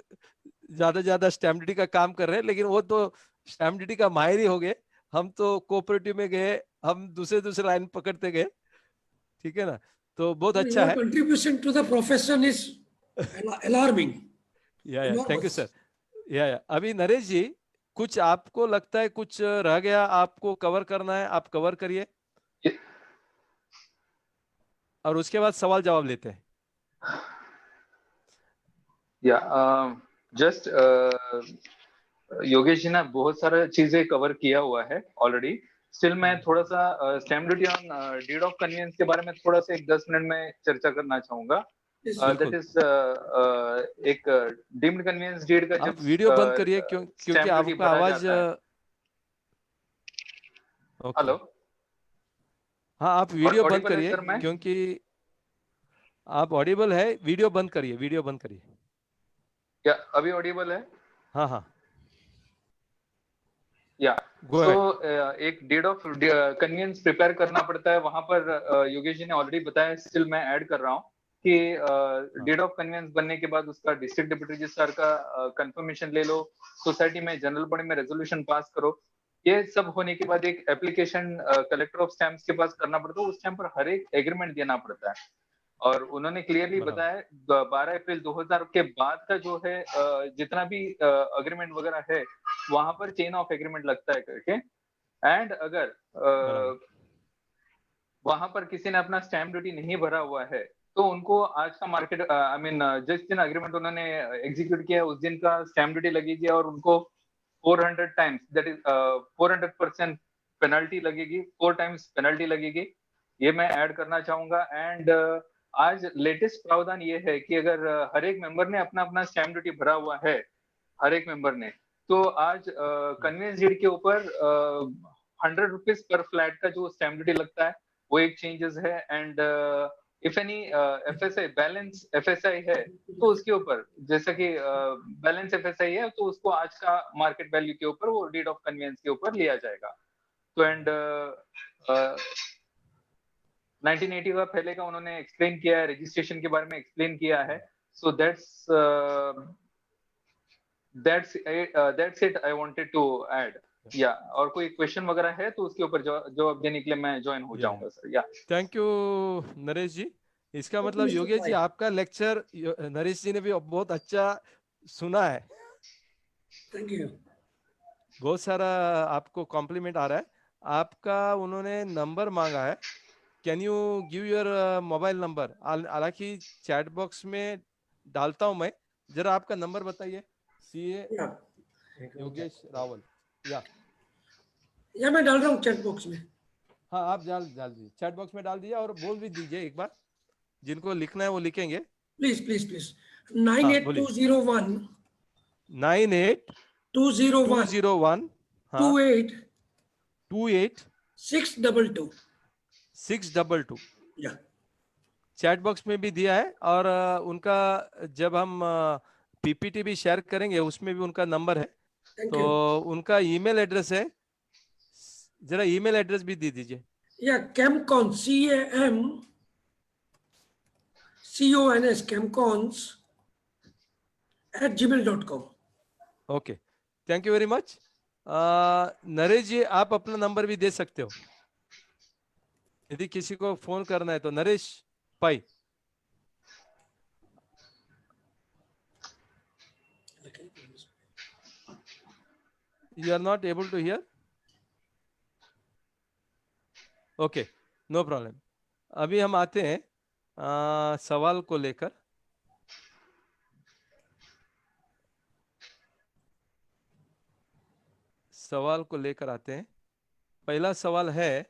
ज्यादा स्टैम्प ड्यूटी का काम कर रहे हैं, लेकिन वो तो स्टैम्प ड्यूटी का माहिर ही हो गए। हम तो कोऑपरेटिव में गए, हम दूसरे लाइन पकड़ते गए, ठीक है ना। तो बहुत अच्छा है। Contribution to the profession is alarming. Yeah thank you sir. Yeah अभी नरेश जी, कुछ आपको लगता है कुछ रह गया आपको कवर करना है, आप कवर करिए और उसके बाद सवाल जवाब लेते हैं। या जस्ट योगेश जी ने बहुत सारा चीजें कवर किया हुआ है ऑलरेडी। स्टिल मैं थोड़ा सा stamp duty on deed of convenience के बारे में थोड़ा सा 10 मिनट में चर्चा करना चाहूंगा। दैट इज एक डीम्ड कन्वीनियंस डीड का आप जब वीडियो बंद करिए क्योंकि आपका आवाज। हेलो, हाँ आप वीडियो बंद ऑडिबल है करिए सर मैं? क्योंकि आप ऑडिबल है। वीडियो बंद करिए, वीडियो बंद करिए। क्या अभी ऑडिबल है? हाँ हाँ या Go तो एक डीड ऑफ कन्वीनियंस प्रिपेयर करना पड़ता है। वहां पर योगेश जी ने ऑलरेडी बताया, स्टिल मैं ऐड कर रहा हूँ कि डीड ऑफ कन्वीनियंस बनने के बाद उसका डिस्ट्रिक्ट डिप्टी रजिस्ट्रार का कंफर्मेशन ले लो, सोसाइटी में जनरल बॉडी में रेजोल्यूशन पास करो। ये सब होने के बाद एक एप्लीकेशन कलेक्टर ऑफ स्टैम्प्स के पास करना पड़ता है। उस टाइम पर हर एक एग्रीमेंट देना पड़ता है और उन्होंने क्लियरली बताया 12 अप्रैल 2000 के बाद का जो है जितना भी अग्रीमेंट वगैरह है वहां पर चेन ऑफ एग्रीमेंट लगता है करके। एंड अगर वहां पर किसी ने अपना स्टैम्प ड्यूटी नहीं भरा हुआ है तो उनको आज का मार्केट जिस दिन अग्रीमेंट उन्होंने एग्जीक्यूट किया उस दिन का स्टैम्प ड्यूटी लगेगी और उनको 400 टाइम्स दैट इज 400% पेनल्टी लगेगी, 4 टाइम्स पेनल्टी लगेगी। ये मैं ऐड करना चाहूंगा। एंड आज लेटेस्ट प्रावधान ये है कि अगर हर एक मेंबर ने अपना अपना स्टैम्प ड्यूटी भरा हुआ है, हर एक मेंबर ने, तो आज कन्वीनियंस डीड के ऊपर 100 रुपीज पर फ्लैट का जो स्टैम्प ड्यूटी लगता है वो एक चेंजेस है। And if any FSI balance FSI है तो उसके ऊपर, जैसा कि बैलेंस एफएसआई है तो उसको आज का मार्केट वैल्यू के ऊपर वो डीड ऑफ कन्वीनियंस के ऊपर लिया जाएगा। तो एंड 1980 का पहले का उन्होंने एक्सप्लेन किया है, रजिस्ट्रेशन के बारे में एक्सप्लेन किया है। So that's it I wanted to add. या और कोई क्वेश्चन वगैरह है तो उसके ऊपर जवाब देने के लिए मैं ज्वाइन हो जाऊंगा सर. या थैंक यू नरेश जी. इसका मतलब योगेश जी आपका लेक्चर नरेश जी ने भी बहुत अच्छा सुना है. Thank you. बहुत सारा आपको कॉम्प्लीमेंट आ रहा है. आपका उन्होंने नंबर मांगा है. Can you give your mobile number? हालांकि चैट बॉक्स में डालता हूं मैं. जरा आपका नंबर बताइए. सीए योगेश रावल. या मैं डाल रहा हूँ चैट बॉक्स में. हाँ आप डाल दीजिए. चैट बॉक्स में डाल दीजिए और बोल भी दीजिए एक बार. जिनको लिखना है वो लिखेंगे. Please please please. 98201 98201 28 622. 622. या चैट बॉक्स में भी दिया है. और उनका जब हम पीपीटी भी शेयर करेंगे उसमें भी उनका नंबर है. तो उनका ईमेल एड्रेस है. जरा ईमेल एड्रेस भी दे दीजिए. या CAMCONS CAMCONS @gmail.com. Okay thank you very much. Naresh ji आप अपना नंबर भी दे सकते हो यदि किसी को फोन करना है तो. नरेश पाई. You are not able to hear? Okay, no problem. अभी हम आते हैं सवाल को लेकर. आते हैं. पहला सवाल है,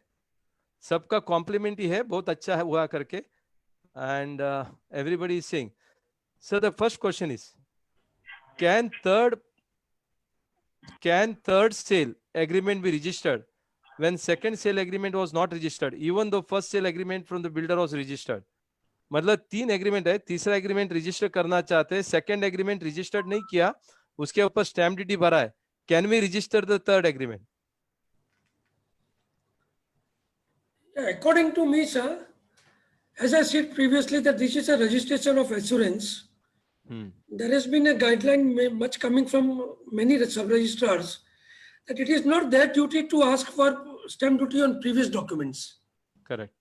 सबका कॉम्प्लीमेंट ही है, बहुत अच्छा है हुआ करके. And everybody is saying. So the first question is, can third sale agreement be registered when second sale agreement was not registered even though first sale agreement from the builder was registered? मतलब 3 agreement है, तीसरा agreement register करना चाहते हैं, second agreement registered नहीं किया, उसके ऊपर स्टैम्प ड्यूटी भरा है. Can we register the third agreement? According to me, sir, as I said previously, that this is a registration of assurance. There has been a guideline much coming from many sub-registrars that it is not their duty to ask for stamp duty on previous documents. Correct.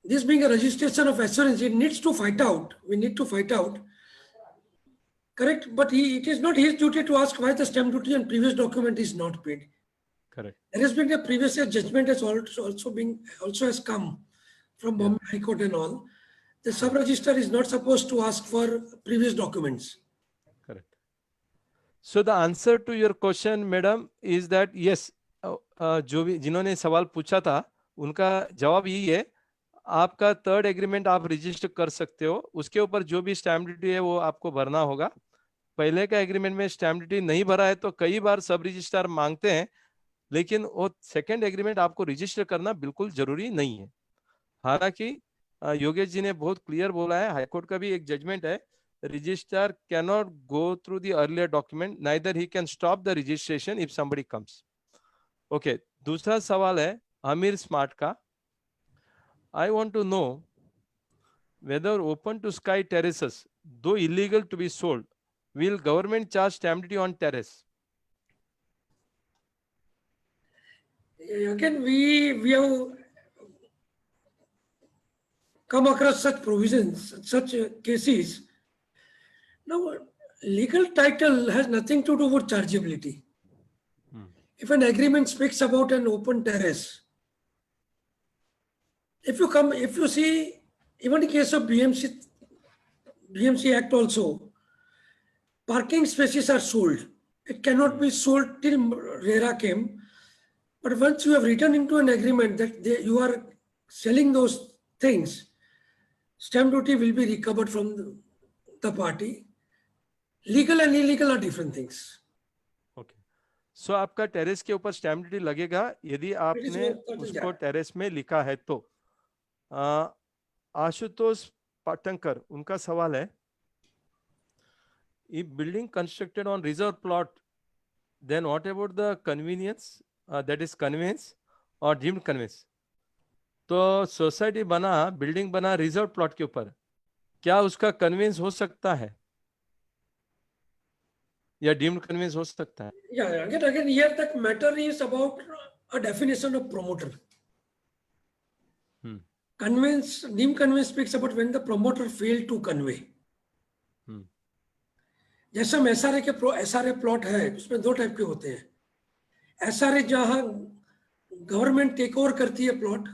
This being a registration of assurance, it needs to fight out. We need to fight out. Correct. But it is not his duty to ask why the stamp duty on previous document is not paid. Correct. There has been a previous year judgment has also has come from Bombay High Court and all. The sub-registrar is not supposed to ask for previous documents. Correct. So the answer to your question, madam, is that yes, जो भी जिन्होंने सवाल पूछा था उनका जवाब यही है. आपका थर्ड एग्रीमेंट आप रजिस्टर कर सकते हो, उसके ऊपर जो भी स्टैम्प ड्यूटी है वो आपको भरना होगा. पहले का एग्रीमेंट में स्टैम्प ड्यूटी नहीं भरा है तो कई बार सब रजिस्ट्रार मांगते हैं, लेकिन वो सेकंड एग्रीमेंट आपको रजिस्टर करना बिल्कुल जरूरी नहीं है. हालांकि योगेश जी ने बहुत क्लियर बोला है, हाईकोर्ट का भी एक जजमेंट है, registrar can not go through the earlier document, neither he can stop the registration if somebody comes. Okay, दूसरा सवाल है आमिर स्मार्ट का. I want to know whether open to sky terraces, though illegal to be sold, will government charge stamp duty on terrace? Again, we have come across such provisions, such cases. Now, legal title has nothing to do with chargeability. If an agreement speaks about an open terrace, if you see, even in case of BMC Act also, parking spaces are sold. It cannot be sold till RERA came. But once you have written into an agreement that you are selling those things, stamp duty will be recovered from the party. Legal and illegal are different things. Okay. So आपका terrace के ऊपर stamp duty लगेगा यदि आपने उसको terrace में लिखा है तो. आशुतोष पाटंकर, उनका सवाल है, if building constructed on reserved plot, then what about the convenience, that is conveyance or deemed conveyance? तो सोसाइटी बना, बिल्डिंग बना रिजर्व प्लॉट के ऊपर, क्या उसका कन्विंस हो सकता है या डीम्ड कन्विंस हो सकता है? Yeah, again, here the matter is about a definition of promoter. Convince, deemed convince speaks about when the promoter failed to convey. जैसे हम एसआरए के एसआरए प्लॉट है, उसमें दो टाइप के होते हैं। एसआरए जहां गवर्नमेंट टेक ओवर करती है plot,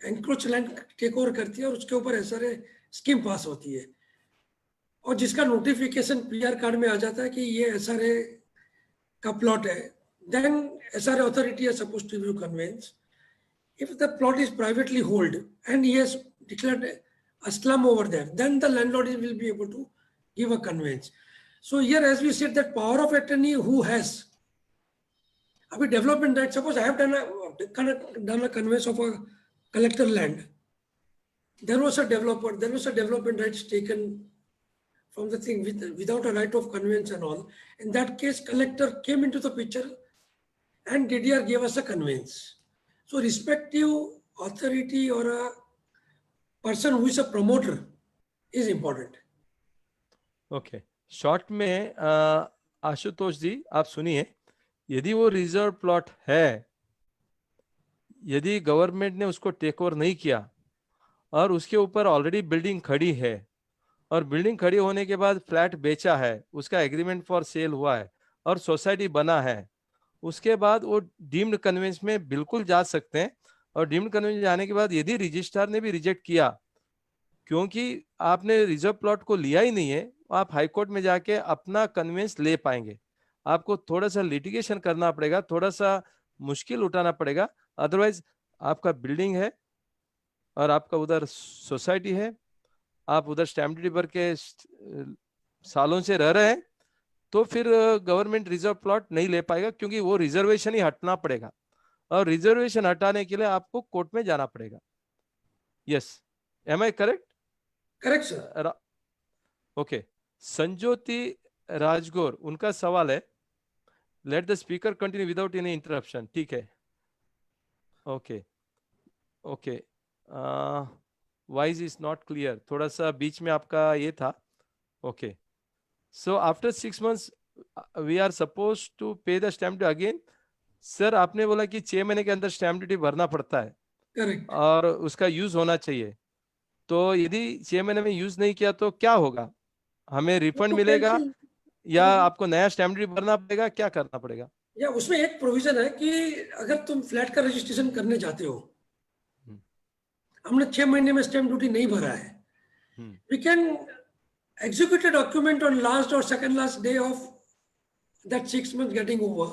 encroach land take over करती है और उसके ऊपर एसआरए स्कीम पास होती है, और जिसका नोटिफिकेशन पीआर कार्ड में आ जाता है कि ये एसआरए का प्लॉट है। Then SRA authority is supposed to give conveyance. If the plot is privately held and he has declared a slum over there, then the landlord will be able to give a conveyance. So here, as we said, that power of attorney who has, अभी development right, suppose I have done a conveyance of a collector land. There was a development rights taken from the thing without a right of conveyance and all. In that case, collector came into the picture and DDR gave us a conveyance. So respective authority or a person who is a promoter is important. Okay. Short में आशुतोष जी आप सुनिए, यदि वो reserve plot है, यदि government ने उसको take over नहीं किया और उसके ऊपर ऑलरेडी बिल्डिंग खड़ी है और बिल्डिंग खड़ी होने के बाद फ्लैट बेचा है, उसका एग्रीमेंट फॉर सेल हुआ है और सोसाइटी बना है, उसके बाद वो डीम्ड कन्वेंस में बिल्कुल जा सकते हैं। और डीम्ड कन्वेंस जाने के बाद यदि रजिस्ट्रार ने भी रिजेक्ट किया, क्योंकि आपने रिजर्व प्लॉट को लिया ही नहीं है, आप हाई कोर्ट में जाके अपना कन्वेंस ले पाएंगे। आपको थोड़ा सा लिटिगेशन करना पड़ेगा, थोड़ा सा मुश्किल उठाना पड़ेगा, अदरवाइज आपका बिल्डिंग है और आपका उधर सोसाइटी है, आप उधर स्टैम्प ड्यूटी भर के सालों से रह रहे हैं, तो फिर गवर्नमेंट रिजर्व प्लॉट नहीं ले पाएगा, क्योंकि वो रिजर्वेशन ही हटना पड़ेगा और रिजर्वेशन हटाने के लिए आपको कोर्ट में जाना पड़ेगा। Yes, am I correct? Correct sir. Okay, Sanjoti Rajgaur, उनका सवाल है, let the speaker continue without any interruption. ठीक है, okay okay, voice is not clear, थोड़ा सा बीच में आपका ये था। Okay, so after 6 months we are supposed to pay the stamp duty again. Sir आपने बोला कि 6 महीने के अंदर स्टैम्प ड्यूटी भरना पड़ता है। करेक्ट। और उसका यूज होना चाहिए, तो यदि 6 महीने में यूज नहीं किया तो क्या होगा? हमें रिफंड मिलेगा या आपको नया स्टैम्प ड्यूटी भरना पड़ेगा, क्या करना पड़ेगा? या उसमें एक प्रोविजन है कि अगर तुम फ्लैट का रजिस्ट्रेशन करने जाते हो, हमने 6 महीने में स्टैम्प ड्यूटी नहीं भरा है, we can execute a document on last or second last day of that 6 months getting over,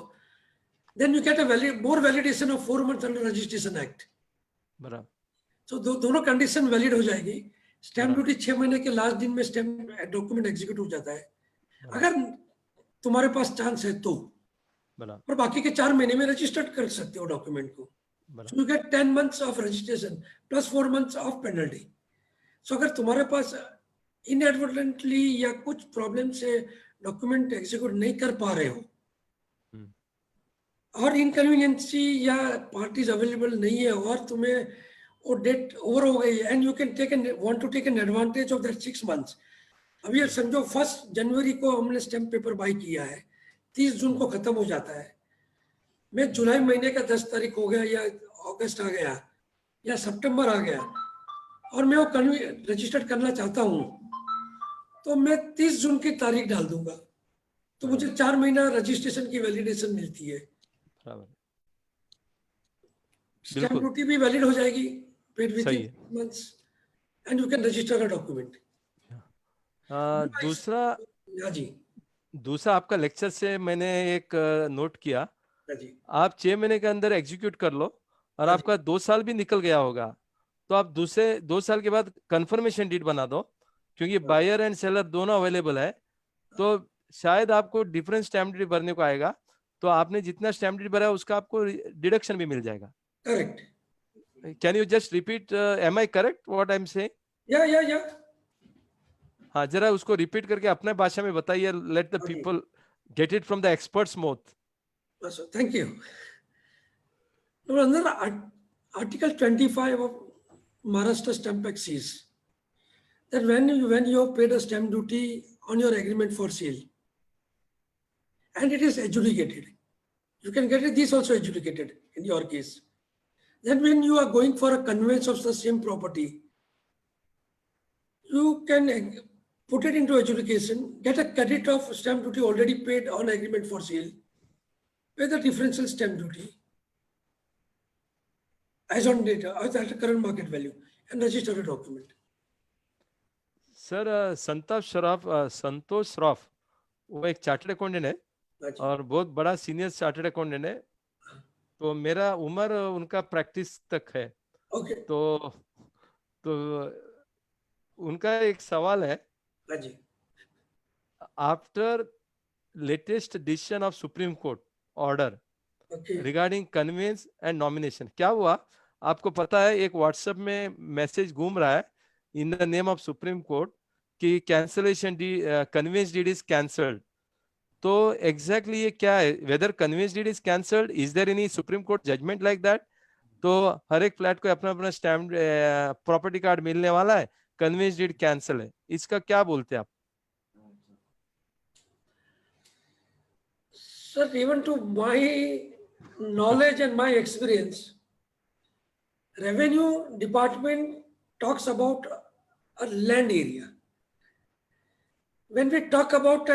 then you get a more validation of 4 months under Registration Act. बराबर। So दोनों कंडीशन वैलिड हो जाएगी। Stamp duty 6 महीने के last दिन में stamp document execute हो जाता है, अगर तुम्हारे पास चांस है तो, और बाकी के 4 महीने में रजिस्टर्ड कर सकते हो डॉक्यूमेंट को। So you get 10 months of registration plus 4 months of penalty. So अगर तुम्हारे पास इनएडवर्टेंटली या कुछ प्रॉब्लम से डॉक्यूमेंट एग्जीक्यूट नहीं कर पा रहे हो और इनकन्वीनियंसी या पार्टीज अवेलेबल नहीं है और तुम्हें वो डेट ओवर हो गई and you can take an want to take an advantage of that 6 months. अभी ये समझो 1 जनवरी को हमने स्टैम्प पेपर बाय किया है, 30 जून को खत्म हो जाता है, मैं जुलाई महीने का 10 तारीख हो गया या अगस्त आ गया या सितंबर आ गया और मैं वो रजिस्टर्ड करना चाहता हूँ, तो मैं 30 जून की तारीख डाल दूंगा, तो मुझे 4 महीना रजिस्ट्रेशन की वैलिडेशन मिलती है, स्टैम्प ड्यूटी भी वैलिड हो जाएगी, paid with months and you can register a document. दूसरा आपका लेक्चर से मैंने एक नोट किया, आप 6 महीने के अंदर एग्जीक्यूट कर लो और आपका 2 साल भी निकल गया होगा, तो आप दूसरे 2 साल के बाद कंफर्मेशन डीड बना दो, क्योंकि बायर एंड सेलर दोनों अवेलेबल है, तो शायद आपको डिफरेंट स्टैम्प ड्यूटी भरने को आएगा, तो आपने जितना स्टैम्प ड्यूटी भरा है उसका आपको डिडक्शन भी मिल जाएगा। Correct. Can you just repeat, am I correct what I am saying? Yeah हाँ, जरा उसको रिपीट करके अपने भाषा में बताइए, let the people get it from the experts mouth. Thank you. अंदर article 25 of Maharashtra Stamp Act says that when you have paid a stamp duty on your agreement for sale and it is adjudicated, you can get this also adjudicated in your case. Then when you are going for a conveyance of the same property, you can put it into adjudication, get a credit of stamp duty already paid on agreement for sale, pay the differential stamp duty as on data, as at the current market value, and register a document. Sir Santosh Shroff वो एक chartered accountant है और बहुत बड़ा senior chartered accountant है, तो मेरा उम्र उनका प्रैक्टिस तक है। ओके। तो उनका एक सवाल है, after latest decision of supreme court order regarding conveyance and nomination, क्या हुआ आपको पता है? एक व्हाट्सएप में मैसेज घूम रहा है in the name of supreme court कि cancellation conveyance deed is cancelled. तो एग्जैक्टली ये क्या है? Whether conveyance deed is cancelled, is there any supreme court judgement like that? तो हर एक फ्लैट को अपना अपना स्टैम्प प्रॉपर्टी कार्ड मिलने वाला है, कन्वेंस डीड कैंसल है, इसका क्या बोलते हैं आप? Sir, even to my knowledge and my experience, Revenue Department talks about a land area. When we talk about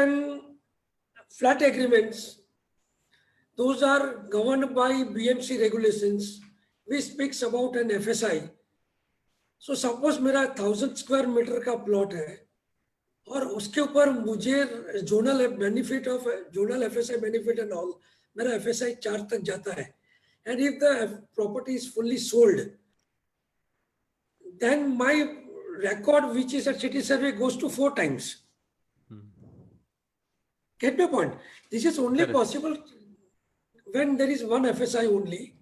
flat agreements, those are governed by BMC regulations. We speaks about an FSI. So suppose मेरा 1000 square meter का plot है और उसके ऊपर मुझे zonal benefit of zonal FSI benefit and all, मेरा FSI 4 तक जाता है, and if the property is fully sold, then my record which is at city survey goes to 4 times. Get my point? This is only possible when there is one FSI only.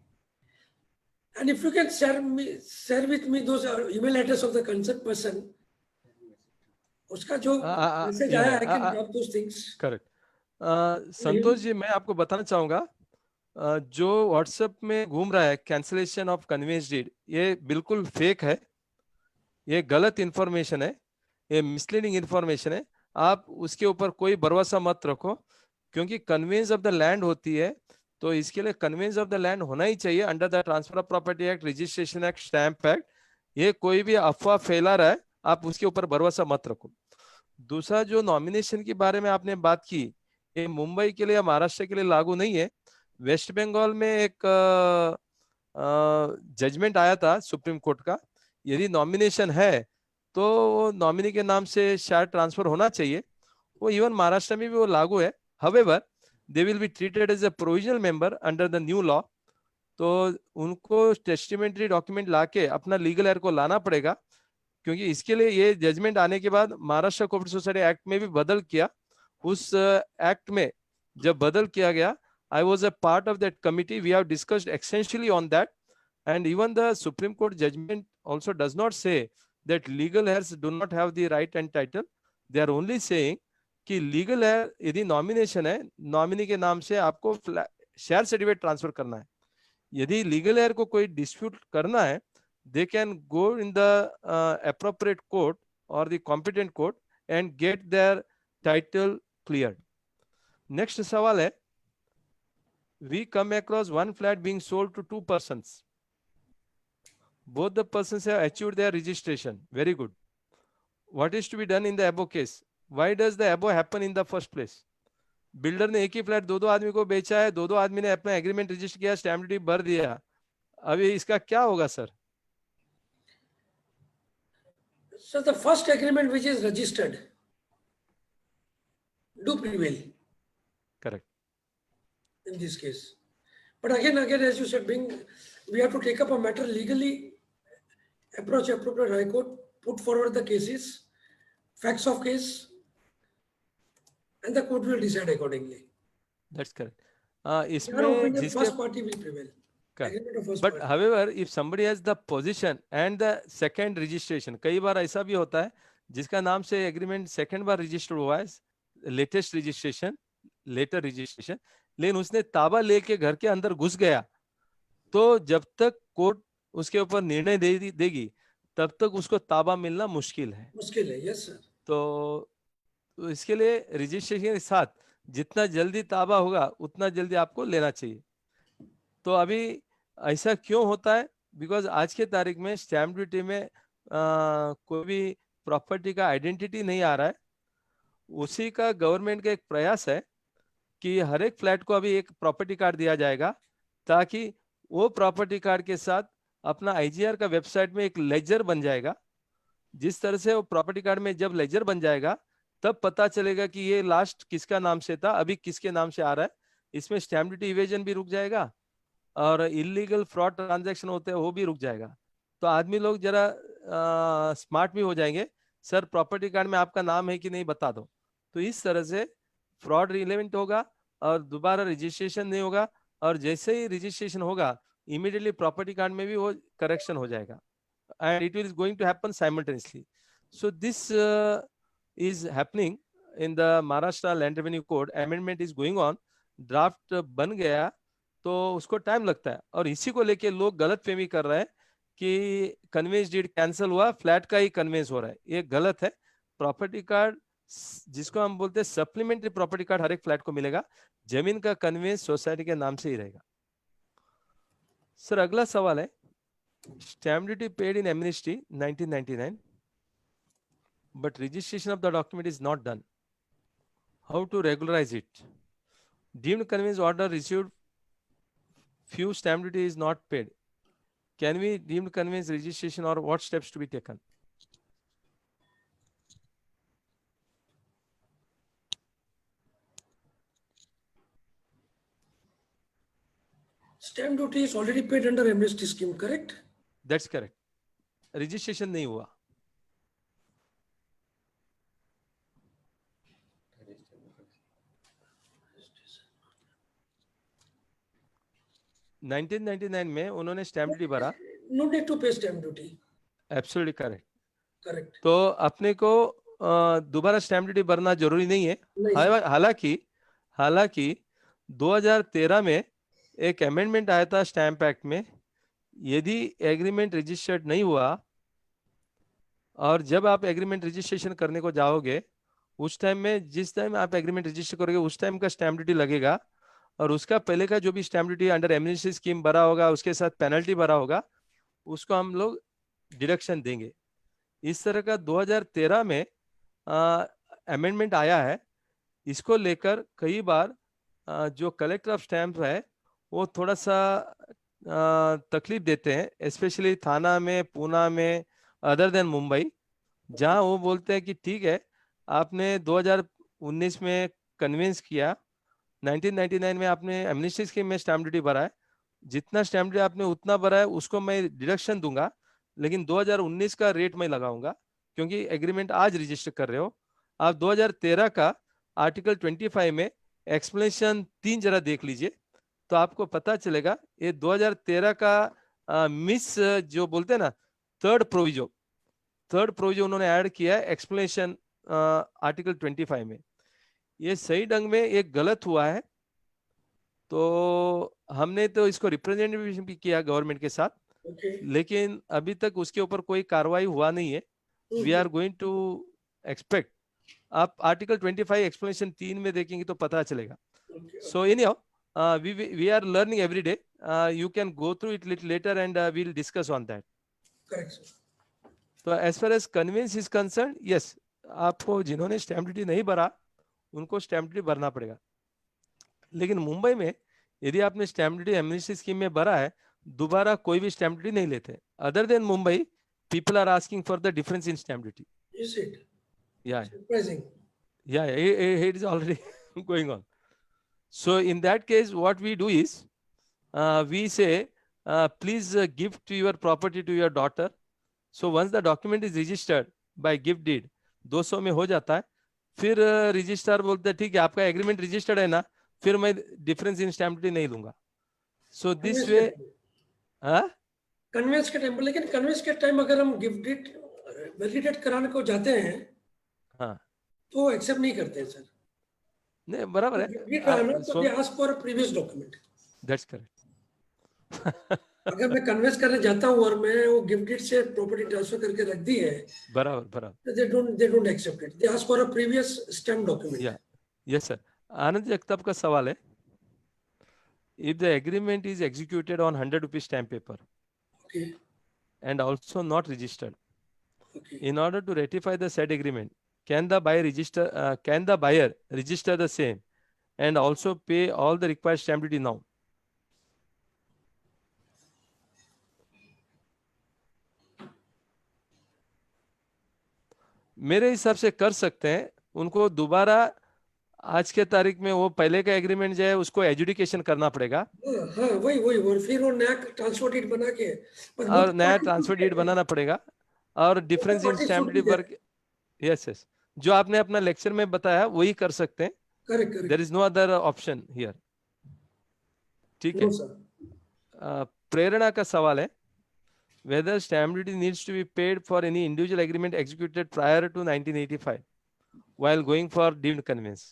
And if you can share with me those email address of the concerned person, उसका जो message आया, I can drop those things. Correct. Santosh ji, मैं आपको बताना चाहूंगा, जो WhatsApp में घूम रहा है कैंसिलेशन ऑफ कन्वेंस डीड, ये बिल्कुल फेक है, ये गलत इंफॉर्मेशन है, ये मिसलीडिंग इंफॉर्मेशन है। आप उसके ऊपर कोई भरोसा मत रखो, क्योंकि कन्वेंस ऑफ द लैंड होती है, तो इसके लिए कन्वेंस ऑफ द लैंड होना ही चाहिए under the transfer of property act, registration act, stamp act. ये कोई भी अफवाह फैला रहा है, आप उसके ऊपर भरोसा मत रखो। दूसरा, जो नॉमिनेशन के बारे में आपने बात की, ये मुंबई के लिए या महाराष्ट्र के लिए लागू नहीं है। वेस्ट बंगाल में एक जजमेंट आया था सुप्रीम कोर्ट का, यदि नॉमिनेशन है तो नॉमिनी के नाम से शेयर ट्रांसफर होना चाहिए। वो इवन महाराष्ट्र में भी वो लागू है। However they will be treated as a provisional member under the new law, तो उनको टेस्टिमेंटरी डॉक्यूमेंट लाके अपना लीगल एयर को लाना पड़ेगा, क्योंकि इसके लिए ये जजमेंट आने के बाद महाराष्ट्र कोऑपरेटिव सोसाइटी एक्ट में भी बदल किया। उस एक्ट में जब बदल किया गया, I was a part of that committee. We have discussed extensively on that, and even the Supreme Court judgment also does not say that legal heirs do not have the right and title. They are only saying कि legal hair यदि nomination है, nominee के नाम से आपको share certificate transfer करना है। यदि लीगल हेयर को कोई डिस्प्यूट करना है, they can go in the appropriate court or the competent court and get their title cleared. Next सवाल है, we come across one flat being sold to 2 persons. Both the persons have achieved their registration. Very good. What is to be done in the above case? Why does the above happen in the first place? Builder ने एक ही flat दो आदमी को बेचा है, दो आदमी ने अपना एग्रीमेंट रजिस्टर किया, स्टैम्प ड्यूटी भर दिया, अभी इसका क्या होगा sir? So the first agreement which is registered do prevail. Correct. In this case, but again, as you said, we have to take up a matter legally, approach appropriate high court, put forward the cases, facts of case, and the court will decide accordingly. That's correct. इसमें first party will prevail. But however, if somebody has the possession and the second registration, कई बार ऐसा भी होता है जिसका नाम से agreement second बार register हुआ है, लेटेस्ट रजिस्ट्रेशन, लेटर रजिस्ट्रेशन, लेकिन उसने ताबा लेके घर के अंदर घुस गया, तो जब तक कोर्ट उसके ऊपर निर्णय देगी तब तक उसको ताबा मिलना मुश्किल है। मुश्किल है, यस सर। तो इसके लिए रजिस्ट्रेशन के साथ जितना जल्दी ताबा होगा उतना जल्दी आपको लेना चाहिए। तो अभी ऐसा क्यों होता है? बिकॉज आज के तारीख में स्टैम्प ड्यूटी में कोई भी प्रॉपर्टी का आइडेंटिटी नहीं आ रहा है। उसी का गवर्नमेंट का एक प्रयास है कि हर एक फ्लैट को अभी एक प्रॉपर्टी कार्ड दिया जाएगा, ताकि वो प्रॉपर्टी कार्ड के साथ अपना आईजीआर का वेबसाइट में एक लेजर बन जाएगा। जिस तरह से वो प्रॉपर्टी कार्ड में जब लेजर बन जाएगा तब पता चलेगा कि ये लास्ट किसका नाम से था, अभी किसके नाम से आ रहा है। इसमें स्टैम्प ड्यूटी इवेजन भी रुक जाएगा और इलीगल फ्रॉड ट्रांजैक्शन होते हैं वो भी रुक जाएगा। तो आदमी लोग जरा स्मार्ट भी हो जाएंगे, सर प्रॉपर्टी कार्ड में आपका नाम है कि नहीं बता दो। तो इस तरह से फ्रॉड रिलेवेंट होगा और दोबारा रजिस्ट्रेशन नहीं होगा, और जैसे ही रजिस्ट्रेशन होगा इमीडिएटली प्रॉपर्टी कार्ड में भी वो करेक्शन हो जाएगा, and it is going to happen simultaneously. So this is happening in the Maharashtra Land Revenue Code. Amendment is going on. Draft बन गया तो उसको टाइम लगता है, और इसी को लेके लोग गलत फहमी कर रहे हैं कि कन्वेंस डीड कैंसिल हुआ, फ्लैट का ही कन्वेंस हो रहा है। ये गलत है। प्रॉपर्टी कार्ड जिसको हम बोलते हैं सप्लीमेंट्री प्रॉपर्टी कार्ड हर एक फ्लैट को मिलेगा, जमीन का कन्वेंस सोसाइटी के नाम से ही रहेगा। सर अगला सवाल है, stamp duty paid in amnesty 1999, but registration of the document is not done. How to regularize it? Deemed conveyance order received, few stamp duty is not paid. Can we deemed conveyance registration, or what steps to be taken? Stamp duty is already paid under amnesty scheme, correct? That's correct. Registration नहीं हुआ। Nineteen 1999 में उन्होंने stamp duty भरा। No need to pay stamp duty. Absolutely correct. Correct. तो अपने को दोबारा stamp duty भरना जरूरी नहीं है। नहीं sir. हालांकि 2013 में एक अमेंडमेंट आया था स्टैम्प एक्ट में, यदि एग्रीमेंट रजिस्टर्ड नहीं हुआ और जब आप एग्रीमेंट रजिस्ट्रेशन करने को जाओगे उस टाइम में, जिस टाइम आप एग्रीमेंट रजिस्टर करोगे उस टाइम का स्टैम्प ड्यूटी लगेगा, और उसका पहले का जो भी stamp duty under amnesty scheme भरा होगा उसके साथ पेनल्टी भरा होगा, उसको हम लोग डिडक्शन देंगे। इस तरह का 2013 में अमेंडमेंट आया है। इसको लेकर कई बार जो कलेक्टर ऑफ स्टैम्प है वो थोड़ा सा तकलीफ देते हैं, स्पेशली थाना में, पूना में, अदर देन मुंबई, जहां वो बोलते हैं कि ठीक है आपने 2019 में कन्विंस किया, 1999 में आपने एमनेस्टी स्कीम में स्टैम्प ड्यूटी भरा है, जितना स्टैम्प ड्यूटी आपने उतना भरा है उसको मैं डिडक्शन दूंगा, लेकिन 2019 का रेट मैं लगाऊंगा क्योंकि एग्रीमेंट आज रजिस्टर कर रहे हो। आप 2013 का आर्टिकल 25 में एक्सप्लेनेशन 3 जरा देख लीजिए तो आपको पता चलेगा। ये 2013 का मिस जो बोलते हैं ना थर्ड प्रोविजो उन्होंने ऐड किया है एक्सप्लेनेशन आर्टिकल 25 में। ये सही ढंग में एक गलत हुआ है, तो हमने तो इसको रिप्रेजेंटेशन भी किया गवर्नमेंट के साथ, लेकिन अभी तक उसके ऊपर कोई कार्रवाई हुआ नहीं है। We are going to expect. आप आर्टिकल 25 एक्सप्लेनेशन 3 में देखेंगे तो पता चलेगा। So anyhow we are learning every day. You can go through it little later and we'll discuss on that. Correct sir. तो as far as conveyance is concerned, yes, आपको जिन्होंने stamp duty नहीं भरा उनको स्टैम्प ड्यूटी भरना पड़ेगा। लेकिन मुंबई में यदि आपने स्टैम्प ड्यूटी एमनेस्टी स्कीम में भरा है, दोबारा कोई भी स्टैम्प ड्यूटी नहीं लेते। Other than Mumbai, people are asking for the difference in stamp duty. Is it? Yeah. Surprising. Yeah, it is already going on. So in that case, what we do is, we say, please give to your property to your daughter. So once the document is registered by gift deed, 200 में हो जाता है, फिर registrar बोलते हैं ठीक है आपका एग्रीमेंट रजिस्टर्ड है ना, फिर मैं डिफरेंस इन स्टैम्प ड्यूटी नहीं लूंगा। सो दिस वे कन्वेंस के टाइम पर, लेकिन कन्वेंस के टाइम अगर हम गिफ्ट डीड वैलिडेट कराने को जाते हैं, हाँ, तो एक्सेप्ट नहीं करते हैं सर। नहीं बराबर है। So, they ask for a previous document. That's correct. अगर मैं कन्वेंस करने जाता हूँ और मैं वो गिफ्ट डीड से प्रॉपर्टी ट्रांसफर करके रख दी है, बराबर बराबर, they don't accept it. They ask for a previous stamp document. या यस सर। आनंद जगताप का सवाल है, if the agreement is executed on 100 rupees stamp paper Okay. and also not registered, Okay. in order to ratify the said agreement, can the buyer register the same and also pay all the required stamp duty now? मेरे हिसाब से कर सकते हैं। उनको दोबारा आज के तारीख में वो पहले का एग्रीमेंट जो है उसको एजुडिकेशन करना पड़ेगा हाँ वही और फिर वो नया ट्रांसफर डीड बना के, और नया ट्रांसफर डीड बनाना पड़ेगा और डिफरेंस इन स्टैम्प ड्यूटी पर, यस यस, जो आपने अपना लेक्चर में बताया वही कर सकते हैं। Correct, there is no other option here. ठीक है। प्रेरणा का सवाल है, whether stamp duty needs to be paid for any individual agreement executed prior to 1985 while going for deemed conveyance.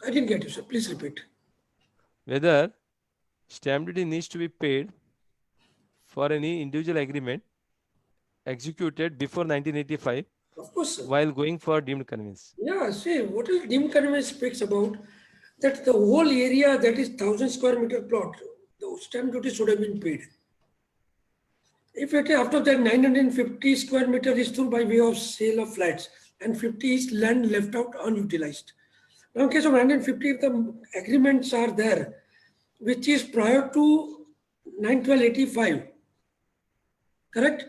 I didn't get you, sir. Please repeat. Whether stamp duty needs to be paid for any individual agreement executed before 1985 Of course, sir. while going for deemed conveyance. Yeah, see, what is deemed conveyance speaks about that the whole area that is 1000 square meter plot, the stamp duty should have been paid. If it after that 950 square meter is through by way of sale of flats and 50 is land left out unutilized. Now, in case of 950, if the agreements are there, which is prior to 9/12/85, correct?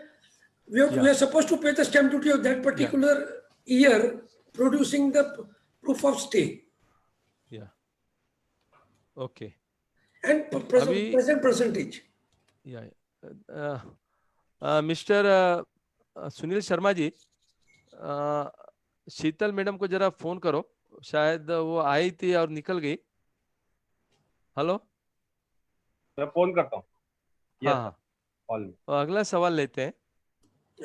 We are supposed to pay the stamp duty of that particular year, producing the proof of stay. Yeah. Okay. And present percentage. Yeah. Mister Sunil Sharma ji, Sheetal madam को जरा phone करो, शायद वो आई थी और निकल गई। Hello, मैं फोन करता हूँ। हाँ, अगला सवाल लेते हैं।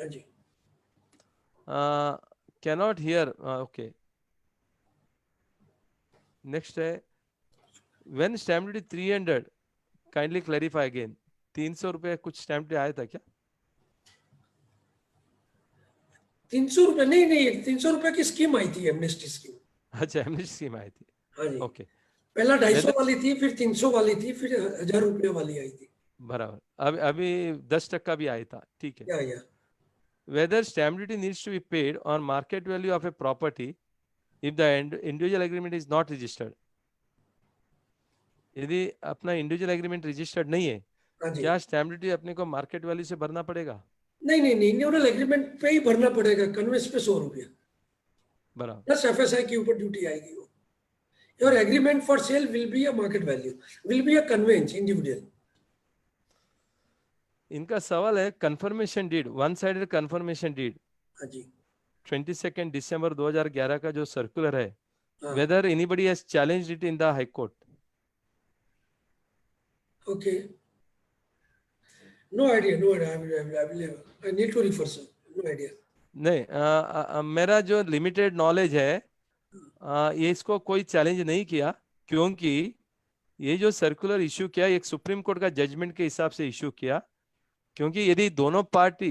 जी। Cannot hear, okay. नेक्स्ट है, when stamp duty 300, kindly clarify again. 300 रुपए कुछ स्टैम्प ड्यूटी आया था क्या? 300 रुपए नहीं, 300 रुपए की स्कीम आई थी, एमनेस्टी स्कीम। अच्छा, एमनेस्टी स्कीम आई थी। हाँ जी। ओके। पहला 250 वाली थी, फिर 300 वाली थी, फिर 1000 रुपए वाली आई थी। बराबर। अभी 10% भी आया था। ठीक है। या Whether stamp duty needs to be paid on market value of a property if the individual agreement is not registered. यदि अपना इंडिविजुअल एग्रीमेंट रजिस्टर्ड नहीं है, क्या स्टैम्प ड्यूटी अपने को मार्केट वैल्यू से भरना पड़ेगा? नहीं, इंडिविजुअल एग्रीमेंट पे ही भरना पड़ेगा। कन्वेंस पे 100 रुपया बराबर, प्लस एफएसआई के ऊपर ड्यूटी आएगी। वो your agreement for sale will be a market value, will be a conveyance individual. इनका सवाल है, confirmation deed, one sided confirmation deed, हाँ जी, 22 दिसंबर 2011 का जो सर्कुलर है, whether anybody has challenged it in the high court? Okay, no idea, I need to refer sir, no idea. नहीं, मेरा जो लिमिटेड नॉलेज है, ये इसको कोई चैलेंज नहीं किया, क्योंकि ये जो सर्कुलर इशू किया एक सुप्रीम कोर्ट का जजमेंट के हिसाब से इशू किया, क्योंकि यदि दोनों पार्टी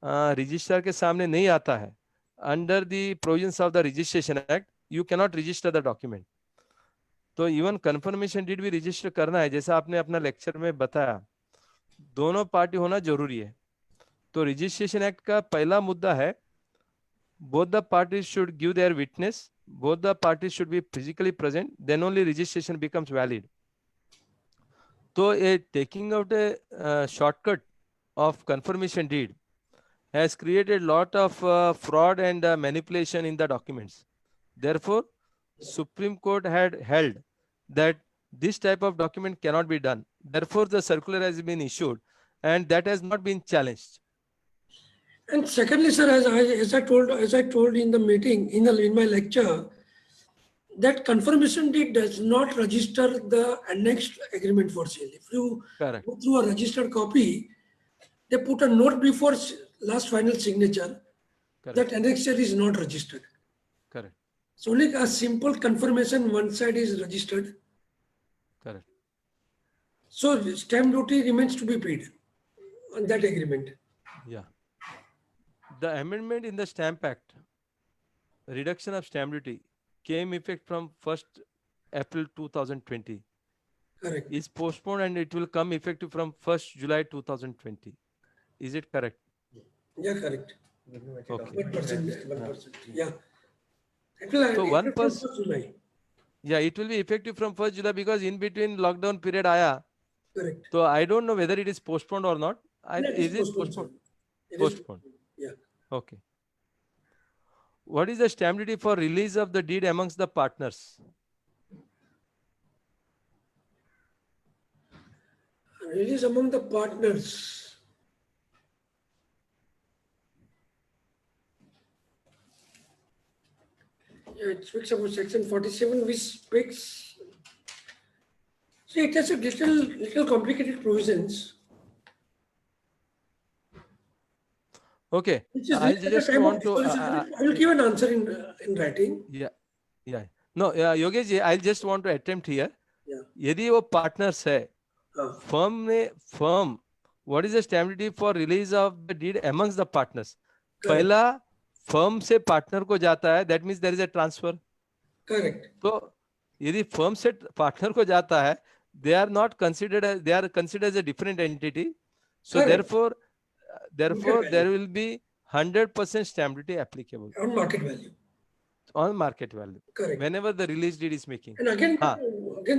रजिस्ट्रार के सामने नहीं आता है, under the provisions of the registration act you can not register the document. तो इवन कंफर्मेशन डीड भी रजिस्टर करना है, जैसा आपने अपना लेक्चर में बताया, दोनों पार्टी होना जरूरी है। तो रजिस्ट्रेशन एक्ट का पहला मुद्दा है, both the parties should give their witness, both the parties should be physically present, then only registration becomes valid. So taking out a shortcut of confirmation deed has created a lot of fraud and manipulation in the documents. Therefore, Supreme Court had held that this type of document cannot be done. Therefore, the circular has been issued and that has not been challenged. And secondly, sir, as I told in the meeting, in my lecture, that confirmation deed does not register the annexed agreement for sale. If you go through a registered copy, they put a note before last final signature. Correct. That annexure is not registered. Correct. So only a simple confirmation, one side is registered. Correct. So stamp duty remains to be paid on that agreement. Yeah. The amendment in the Stamp Act, reduction of stamp duty, came effect from 1st April 2020. Correct. Is postponed and it will come effective from 1st July 2020. Is it correct? Yeah, correct. Okay. 1%. 1%. Yeah. It will, So it 1%. will from July. Yeah, it will be effective from 1st July because in between lockdown period आया. Correct. So I don't know whether it is postponed or not. Yeah, Is it postponed? It is Postponed. Yeah. Okay. What is the stamp duty for release of the deed amongst the partners? Release among the partners. Yeah, it speaks about section 47, which speaks. See, it has a little complicated provisions. Okay. Which is I at the just time of want to. dissolution. I will give an answer in writing. Yeah. Yeah. No, Yogesh ji, I just want to attempt here. Yeah. यदि वो partners है, हाँ. firm, what is the stamp duty for release of the deed amongst the partners? Correct. पहला firm से partner को जाता है, that means there is a transfer. Correct. तो यदि firm से partner को जाता है, they are considered as a different entity. So Correct. therefore there will be 100% stamp duty applicable On market value. on market value. Correct. Whenever the release deed is making. And again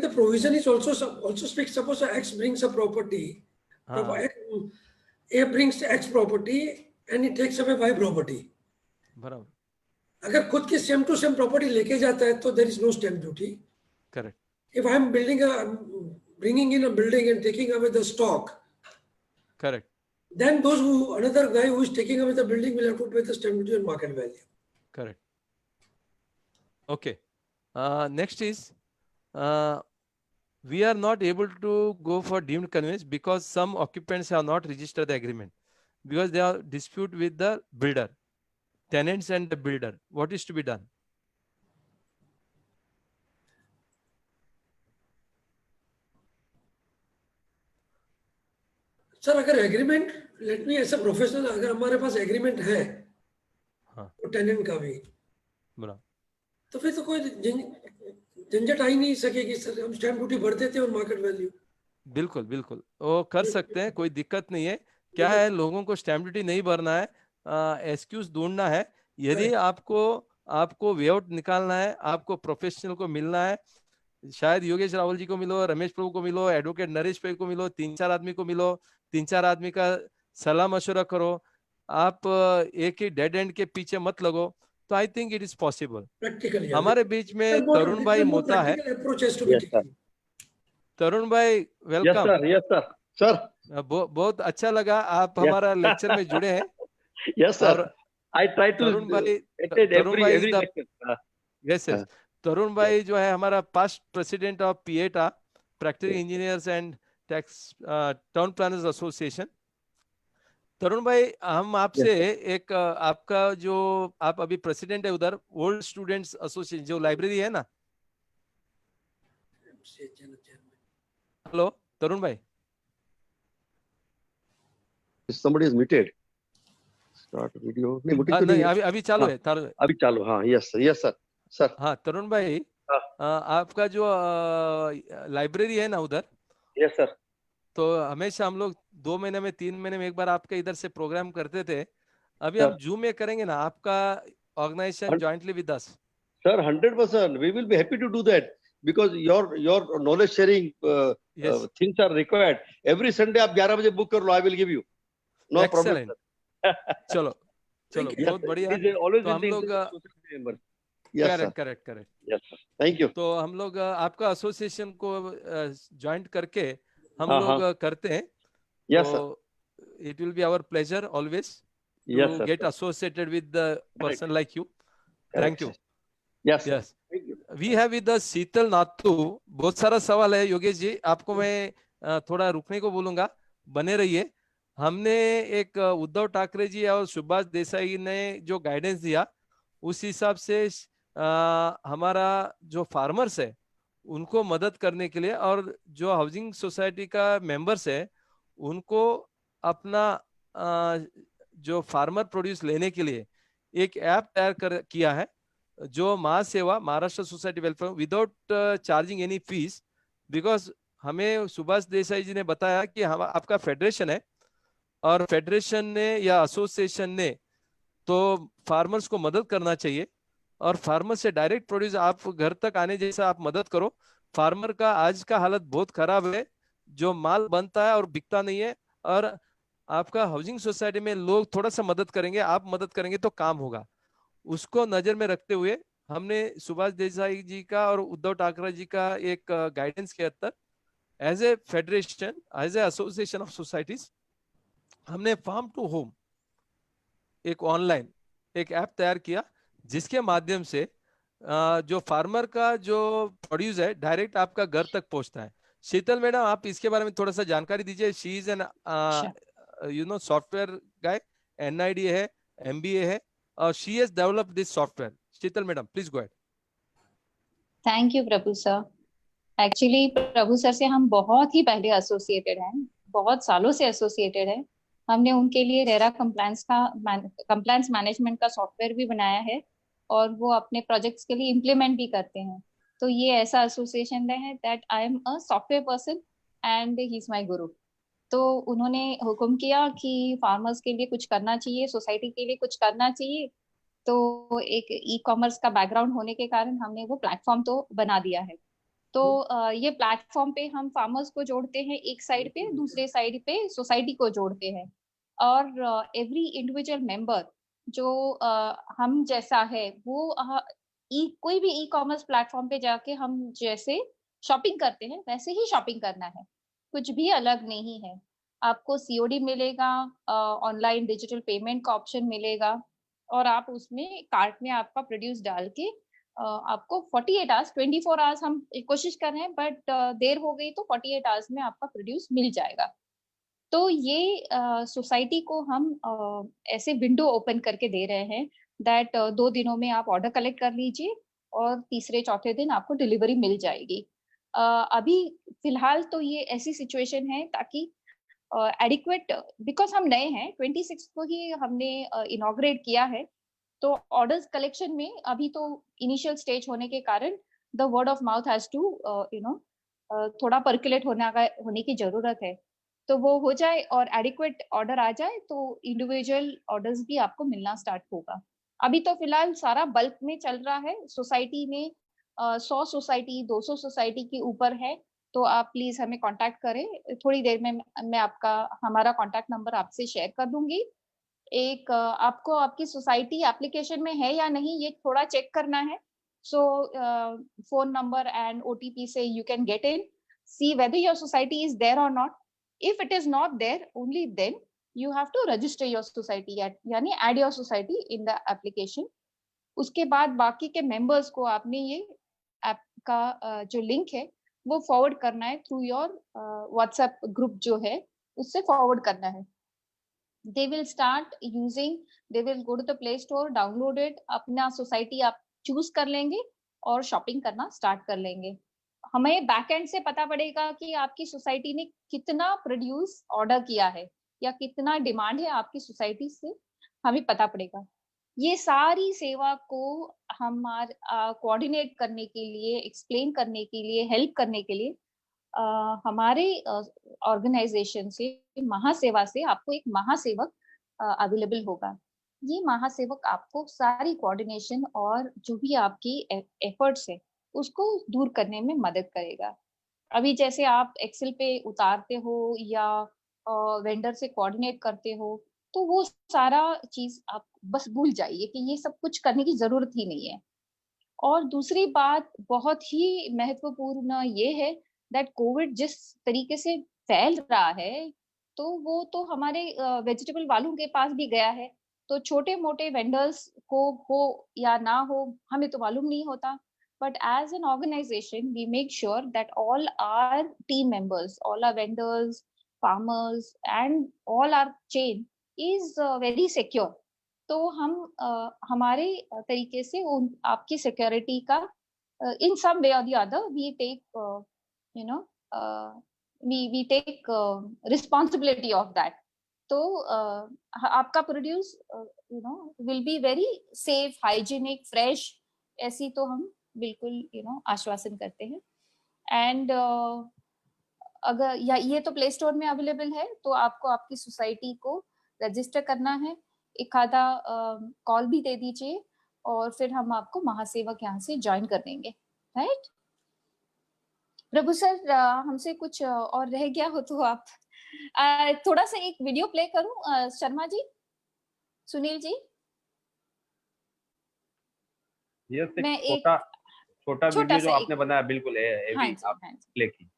the provision is also speaks, suppose X brings a property, A brings X property and he takes away Y property. बराबर. अगर खुद की same to same property लेके जाता है तो there is no stamp duty. Correct. If I am bringing in a building and taking away the stock. Correct. Then another guy who is taking away the building will have to pay the stamp duty on market value. Correct. Okay. Next is, we are not able to go for deemed conveyance because some occupants have not registered the agreement because they are dispute with the builder, tenants and the builder. What is to be done? Sir, अगर agreement, let me as a professional, अगर हमारे पास agreement है, तो tenant का भी, तो फिर तो कोई झंझट आ ही नहीं सकेगी सर, हम स्टैम्प ड्यूटी भर देते हैं और मार्केट वैल्यू. बिल्कुल बिल्कुल वो कर सकते हैं, कोई दिक्कत नहीं है. क्या है, लोगों को स्टैम्प ड्यूटी नहीं भरना है, एक्सक्यूज ढूंढना है. यदि आपको वे आउट निकालना है, आपको प्रोफेशनल को मिलना है, शायद योगेश रावल जी को मिलो, रमेश प्रभु को मिलो, एडवोकेट नरेश भाई को मिलो, 3-4 आदमी को मिलो, 3-4 आदमी का सलाह मशवरा करो. आप एक ही डेड एंड के पीछे मत लगो. तो I think it is possible. हमारे बीच में तरुण भाई मोता है. तरुण भाई वेलकम. Yes sir. बहुत अच्छा लगा आप हमारा लेक्चर में जुड़े हैं. Yes sir. I try to Tarun भाई जो है हमारा past president of PEATA, practical engineers and tax town planners association. Tarun भाई, हम आपसे एक आपका जो आप अभी प्रेसिडेंट है उधर ओल्ड स्टूडेंट्स एसोसिएशन जो लाइब्रेरी है ना. हेलो तरुण भाई. somebody is muted. Start video. नहीं अभी चालू है. अभी चालू. हाँ यस सर. हाँ तरुण भाई, आपका जो लाइब्रेरी है ना उधर. Yes sir. तो हमेशा हम लोग 2 महीने में 3 महीने में एक बार आपके इधर से प्रोग्राम करते थे. अभी हम जूम में करेंगे ना आपका organisation jointly with us. Sir 100% we will be happy to do that because your knowledge sharing things are required. Every Sunday आप 11 बजे बुक कर लो, I will give you. No problem. चलो बहुत बढ़िया. तो हम लोग करेक्ट. Thank you. तो हम लोग आपका एसोसिएशन को ज्वाइन करके हम लोग करते हैं. Yes sir. It will be our pleasure always to get associated with the person like you. Thank you. Yes. We have with us शीतल नाथू. बहुत सारा सवाल है योगेश जी, आपको मैं थोड़ा रुकने को बोलूंगा, बने रहिए. हमने एक उद्धव ठाकरे जी और सुभाष देसाई ने जो गाइडेंस दिया उस हिसाब से हमारा जो फार्मर्स है उनको मदद करने के लिए, और जो हाउसिंग सोसाइटी का मेंबर्स है उनको अपना जो फार्मर प्रोड्यूस लेने के लिए एक ऐप तैयार किया है, जो Mahaseva Maharashtra society welfare, without charging any fees. Because हमें सुभाष देसाई जी ने बताया कि हम आपका फेडरेशन है, और फेडरेशन ने या एसोसिएशन ने तो फार्मर्स को मदद करना चाहिए, और फार्मर से डायरेक्ट प्रोड्यूस आप घर तक आने जैसा आप मदद करो। फार्मर का आज का हालत बहुत खराब है, जो माल बनता है और बिकता नहीं है, और आपका हाउसिंग सोसाइटी में लोग थोड़ा सा मदद करेंगे, आप मदद करेंगे तो काम होगा। उसको नजर में रखते हुए हमने सुभाष देसाई जी का और उद्धव ठाकरे जी का एक गाइडेंस के अंदर as a federation, as a association of societies, हमने फार्म टू होम एक ऑनलाइन एक ऐप तैयार किया, जिसके माध्यम से जो फार्मर का जो प्रोड्यूस है डायरेक्ट आपका घर तक पहुंचता है। शीतल मैडम, आप इसके बारे में थोड़ा सा जानकारी दीजिए। She is an software guy, NID है, MBA है, और she has developed this software. Sheetal madam, please go ahead. Thank you Prabhu sir. Actually Prabhu sir से हम बहुत ही पहले एसोसिएटेड हैं, बहुत सालों से एसोसिएटेड है। हमने उनके लिए रेरा कंप्लायंस मैनेजमेंट का सॉफ्टवेयर भी बनाया है, और वो अपने प्रोजेक्ट्स के लिए इम्प्लीमेंट भी करते हैं। तो ये ऐसा एसोसिएशन है that I am a software person and he is my गुरु। तो उन्होंने हुक्म किया कि फार्मर्स के लिए कुछ करना चाहिए, सोसाइटी के लिए कुछ करना चाहिए। तो एक ई कॉमर्स का बैकग्राउंड होने के कारण हमने वो प्लेटफॉर्म तो बना दिया है। तो ये प्लेटफॉर्म पे हम फार्मर्स को जोड़ते हैं एक साइड पे, दूसरे साइड पे सोसाइटी को जोड़ते हैं, और एवरी इंडिविजुअल मेंबर जो हम जैसा है वो कोई भी ई कॉमर्स प्लेटफॉर्म पे जाके हम जैसे शॉपिंग करते हैं वैसे ही शॉपिंग करना है, कुछ भी अलग नहीं है। आपको COD मिलेगा, ऑनलाइन डिजिटल पेमेंट का ऑप्शन मिलेगा, और आप उसमें कार्ट में आपका प्रोड्यूस डाल के आपको 48 आवर्स 24 आवर्स हम कोशिश कर रहे हैं, बट देर हो गई तो 48 आवर्स में आपका प्रोड्यूस मिल जाएगा। तो ये सोसाइटी को हम ऐसे विंडो ओपन करके दे रहे हैं दैट 2 दिनों में आप ऑर्डर कलेक्ट कर लीजिए और तीसरे चौथे दिन आपको डिलीवरी मिल जाएगी। अभी फिलहाल तो ये ऐसी सिचुएशन है ताकि एडिक्वेट, बिकॉज हम नए हैं, 26 को ही हमने इनॉग्रेट किया है, तो ऑर्डर्स कलेक्शन में अभी तो इनिशियल स्टेज होने के कारण the word of mouth has to थोड़ा पर्कुलेट होने की जरूरत है। तो वो हो जाए और एडिक्वेट ऑर्डर आ जाए तो इंडिविजुअल ऑर्डर्स भी आपको मिलना स्टार्ट होगा। अभी तो फिलहाल सारा बल्क में चल रहा है। सोसाइटी में 100 सोसाइटी 200 सोसाइटी के ऊपर है, तो आप प्लीज हमें कांटेक्ट करें। थोड़ी देर में मैं हमारा कांटेक्ट नंबर आपसे शेयर कर दूंगी। एक आपको आपकी सोसाइटी एप्लीकेशन में है या नहीं ये थोड़ा चेक करना है। So phone number and OTP से you can get in, see whether your society is there or not. If it is not there, only then you have to register your society यानी add your society in the application। उसके बाद बाकी के members को आपने ये app का जो लिंक है वो फॉरवर्ड करना है थ्रू योर व्हाट्सएप ग्रुप जो है उससे फॉरवर्ड करना है। they will start using, they will go to the play store, download it, अपना सोसाइटी आप चूज कर लेंगे और शॉपिंग करना स्टार्ट कर लेंगे। हमें बैकएंड से पता पड़ेगा कि आपकी सोसाइटी ने कितना प्रोड्यूस ऑर्डर किया है या कितना डिमांड है आपकी सोसाइटी से, हमें पता पड़ेगा। ये सारी सेवा को हमारा कोऑर्डिनेट करने के लिए, एक्सप्लेन करने के लिए, हेल्प करने के लिए हमारे ऑर्गेनाइजेशन से, महासेवा से आपको एक महासेवक अवेलेबल होगा। ये महासेवक आपको सारी कोऑर्डिनेशन और जो भी आपकी एफर्ट्स है उसको दूर करने में मदद करेगा। अभी जैसे आप एक्सेल पे उतारते हो या वेंडर से कोऑर्डिनेट करते हो, तो वो सारा चीज आप बस भूल जाइए कि ये सब कुछ करने की जरूरत ही नहीं है। और दूसरी बात बहुत ही महत्वपूर्ण ये है दैट कोविड जिस तरीके से फैल रहा है, तो वो तो हमारे वेजिटेबल वालों के पास भी गया है। तो छोटे मोटे वेंडर्स को हो या ना हो हमें तो मालूम नहीं होता, but as an organization we make sure that all our team members, all our vendors, farmers and all our chain is very secure। तो हम हमारे तरीके से आपकी सिक्योरिटी का in some way or the other we take we take responsibility of that. तो आपका produce will be very safe, hygienic, fresh, ऐसी तो हम बिल्कुल आश्वासन करते हैं. एंड अगर ये तो प्ले स्टोर में अवेलेबल है, तो आपको आपकी सोसाइटी को रजिस्टर करना है, एक आधा कॉल भी दे दीजिए और फिर हम आपको महासेवक यहाँ से ज्वाइन कर देंगे. राइट प्रभु सर, हमसे कुछ और रह गया हो तो आप थोड़ा सा एक वीडियो प्ले करूं. शर्मा जी, सुनील जी, मैं एक छोटा वीडियो जो आपने बनाया बिल्कुल है, आप प्ले की.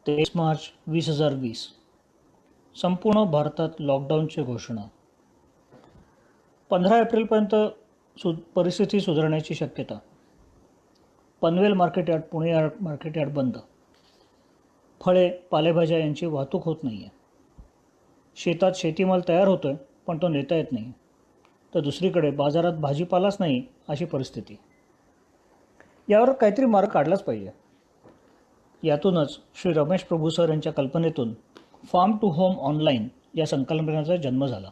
तेईस मार्च 2020 संपूर्ण भारतात लॉकडाऊनची घोषणा. 15 एप्रिलपर्यंत परिस्थिती सुधारण्याची शक्यता. Panvel market yard, Pune market yard बंद. फळे, पालेभाज्या यांची वाहतूक होत नाही आहे. शेतात शेतीमाल तयार होतोय पण तो नेता येत नाही. तर दुसरीकडे बाजारात भाजीपालाच नाही अशी परिस्थिती. यावर काहीतरी मार्ग काढलाच पाहिजे. यातूनच श्री रमेश प्रभू सर यांच्या कल्पनेतून फार्म टू होम ऑनलाईन या संकल्पनेचा जन्म झाला.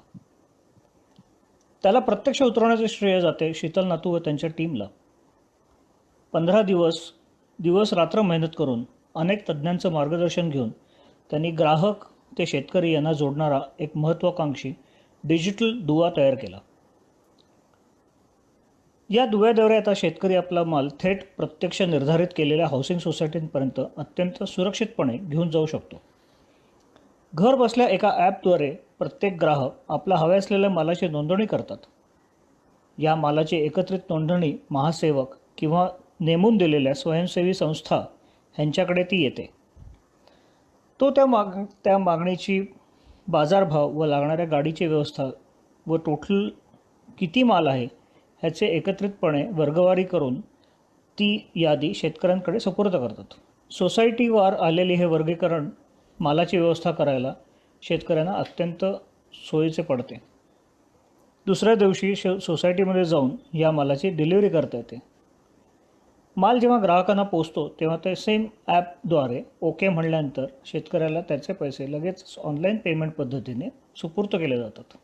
त्याला प्रत्यक्ष उतरवण्याचे श्रेय जाते शीतल नातू व त्यांच्या टीमला. 15 दिवस रात्र मेहनत करून अनेक तज्ज्ञांचं मार्गदर्शन घेऊन त्यांनी ग्राहक ते शेतकरी यांना जोडणारा एक महत्त्वाकांक्षी डिजिटल दुवा तयार केला. या दुव्याद्वारे आता शेतकरी आपला माल थेट प्रत्यक्ष निर्धारित केलेल्या हाऊसिंग सोसायटींपर्यंत अत्यंत सुरक्षितपणे घेऊन जाऊ शकतो. घर बसल्या एका ॲपद्वारे प्रत्येक ग्राहक आपला हव्या असलेल्या मालाची नोंदणी करतात. या मालाची एकत्रित नोंदणी महासेवक किंवा नेमून दिलेल्या स्वयंसेवी संस्था ह्यांच्याकडे ती येते. तो त्या मागणीची बाजारभाव व लागणाऱ्या गाडीची व्यवस्था व टोटल किती माल आहे ह्याचे एकत्रितपणे वर्गवारी करून ती यादी शेतकऱ्यांकडे सुपूर्द करतात. सोसायटीवर आलेले हे वर्गीकरण मालाची व्यवस्था करायला शेतकऱ्यांना अत्यंत सोयीचे पडते. दुसऱ्या दिवशी सोसायटीमध्ये जाऊन या मालाची डिलिव्हरी करता येते. माल जेव्हा ग्राहकांना पोचतो तेव्हा ते सेम ॲपद्वारे ओके म्हणल्यानंतर शेतकऱ्याला त्याचे पैसे लगेच ऑनलाईन पेमेंट पद्धतीने सुपूर्द केले जातात.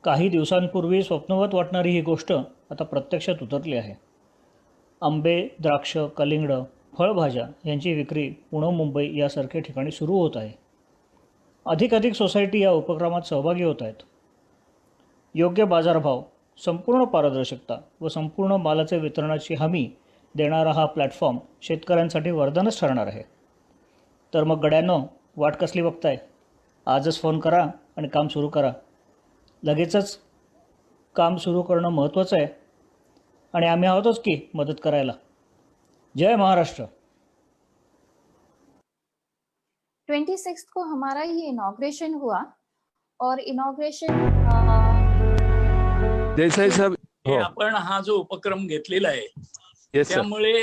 काही दिवसांपूर्वी स्वप्नवत वाटणारी ही गोष्ट आता प्रत्यक्षात उतरली आहे. आंबे, द्राक्ष, कलिंगड, फळभाज्या यांची विक्री पुणे, मुंबई यासारख्या ठिकाणी सुरू होत आहे. अधिकाधिक सोसायटी या उपक्रमात सहभागी होत आहेत. योग्य बाजारभाव, संपूर्ण पारदर्शकता व संपूर्ण मालाचे वितरणाची हमी देणारा हा प्लॅटफॉर्म शेतकऱ्यांसाठी वरदानच ठरणार आहे. तर मग गड्यांनो, वाट कसली बघताय? आजच फोन करा आणि काम सुरू करा. लगेचच काम सुरू करणं महत्त्वाचं आहे आणि आम्ही आहोतच की मदत करायला. जय महाराष्ट्र. 26 को हमारा ये इनॉग्रेशन हुआ और इनॉग्रेशन देसाई साहेब, आपण हा जो उपक्रम घेतलेला आहे त्यामुळे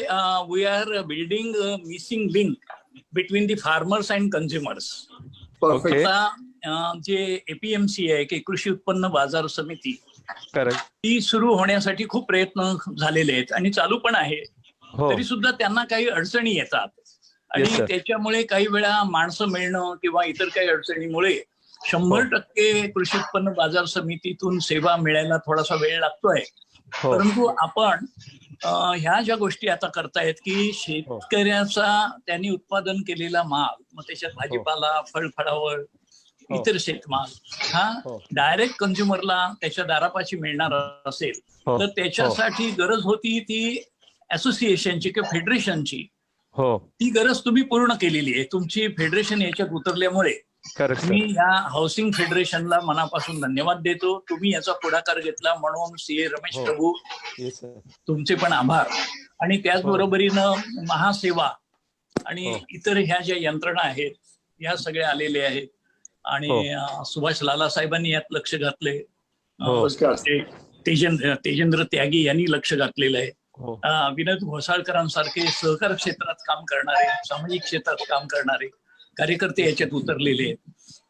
we are building missing link between the farmers and consumers. जे एपीएमसी आहे की कृषी उत्पन्न बाजार समिती, ती सुरू होण्यासाठी खूप प्रयत्न झालेले आहेत आणि चालू पण आहे. तरी सुद्धा त्यांना काही अडचणी येतात आणि त्याच्यामुळे काही वेळा माणसं मिळणं किंवा इतर काही अडचणीमुळे 100% कृषी उत्पन्न बाजार समितीतून सेवा मिळायला थोडासा वेळ लागतोय. परंतु आपण ह्या ज्या गोष्टी आता करतायत की शेतकऱ्याचा त्यांनी उत्पादन केलेला माल, मग त्याच्यात भाजीपाला, फळफळावळ, इतर शेतमाल हा डायरेक्ट कंझ्युमरला त्याच्या दारापाशी मिळणार असेल तर त्याच्यासाठी गरज होती ती असोसिएशनची किंवा फेडरेशनची. ती गरज तुम्ही पूर्ण केलेली आहे. तुमची फेडरेशन याच्यात उतरल्यामुळे मी या हाऊसिंग फेडरेशनला मनापासून धन्यवाद देतो. तुम्ही याचा पुढाकार घेतला म्हणून सीए रमेश प्रभू तुमचे पण आभार. आणि त्याचबरोबरीनं महासेवा आणि इतर ह्या ज्या यंत्रणा आहेत ह्या सगळ्या आलेल्या आहेत आणि सुभाष लाला साहेबांनी यात लक्ष घातले. तेजेंद्र त्यागी यांनी लक्ष घातलेलं आहे. विनोद घोसाळकरांसारखे सहकार क्षेत्रात काम करणारे, सामाजिक क्षेत्रात काम करणारे कार्यकर्ते याच्यात उतरलेले आहेत.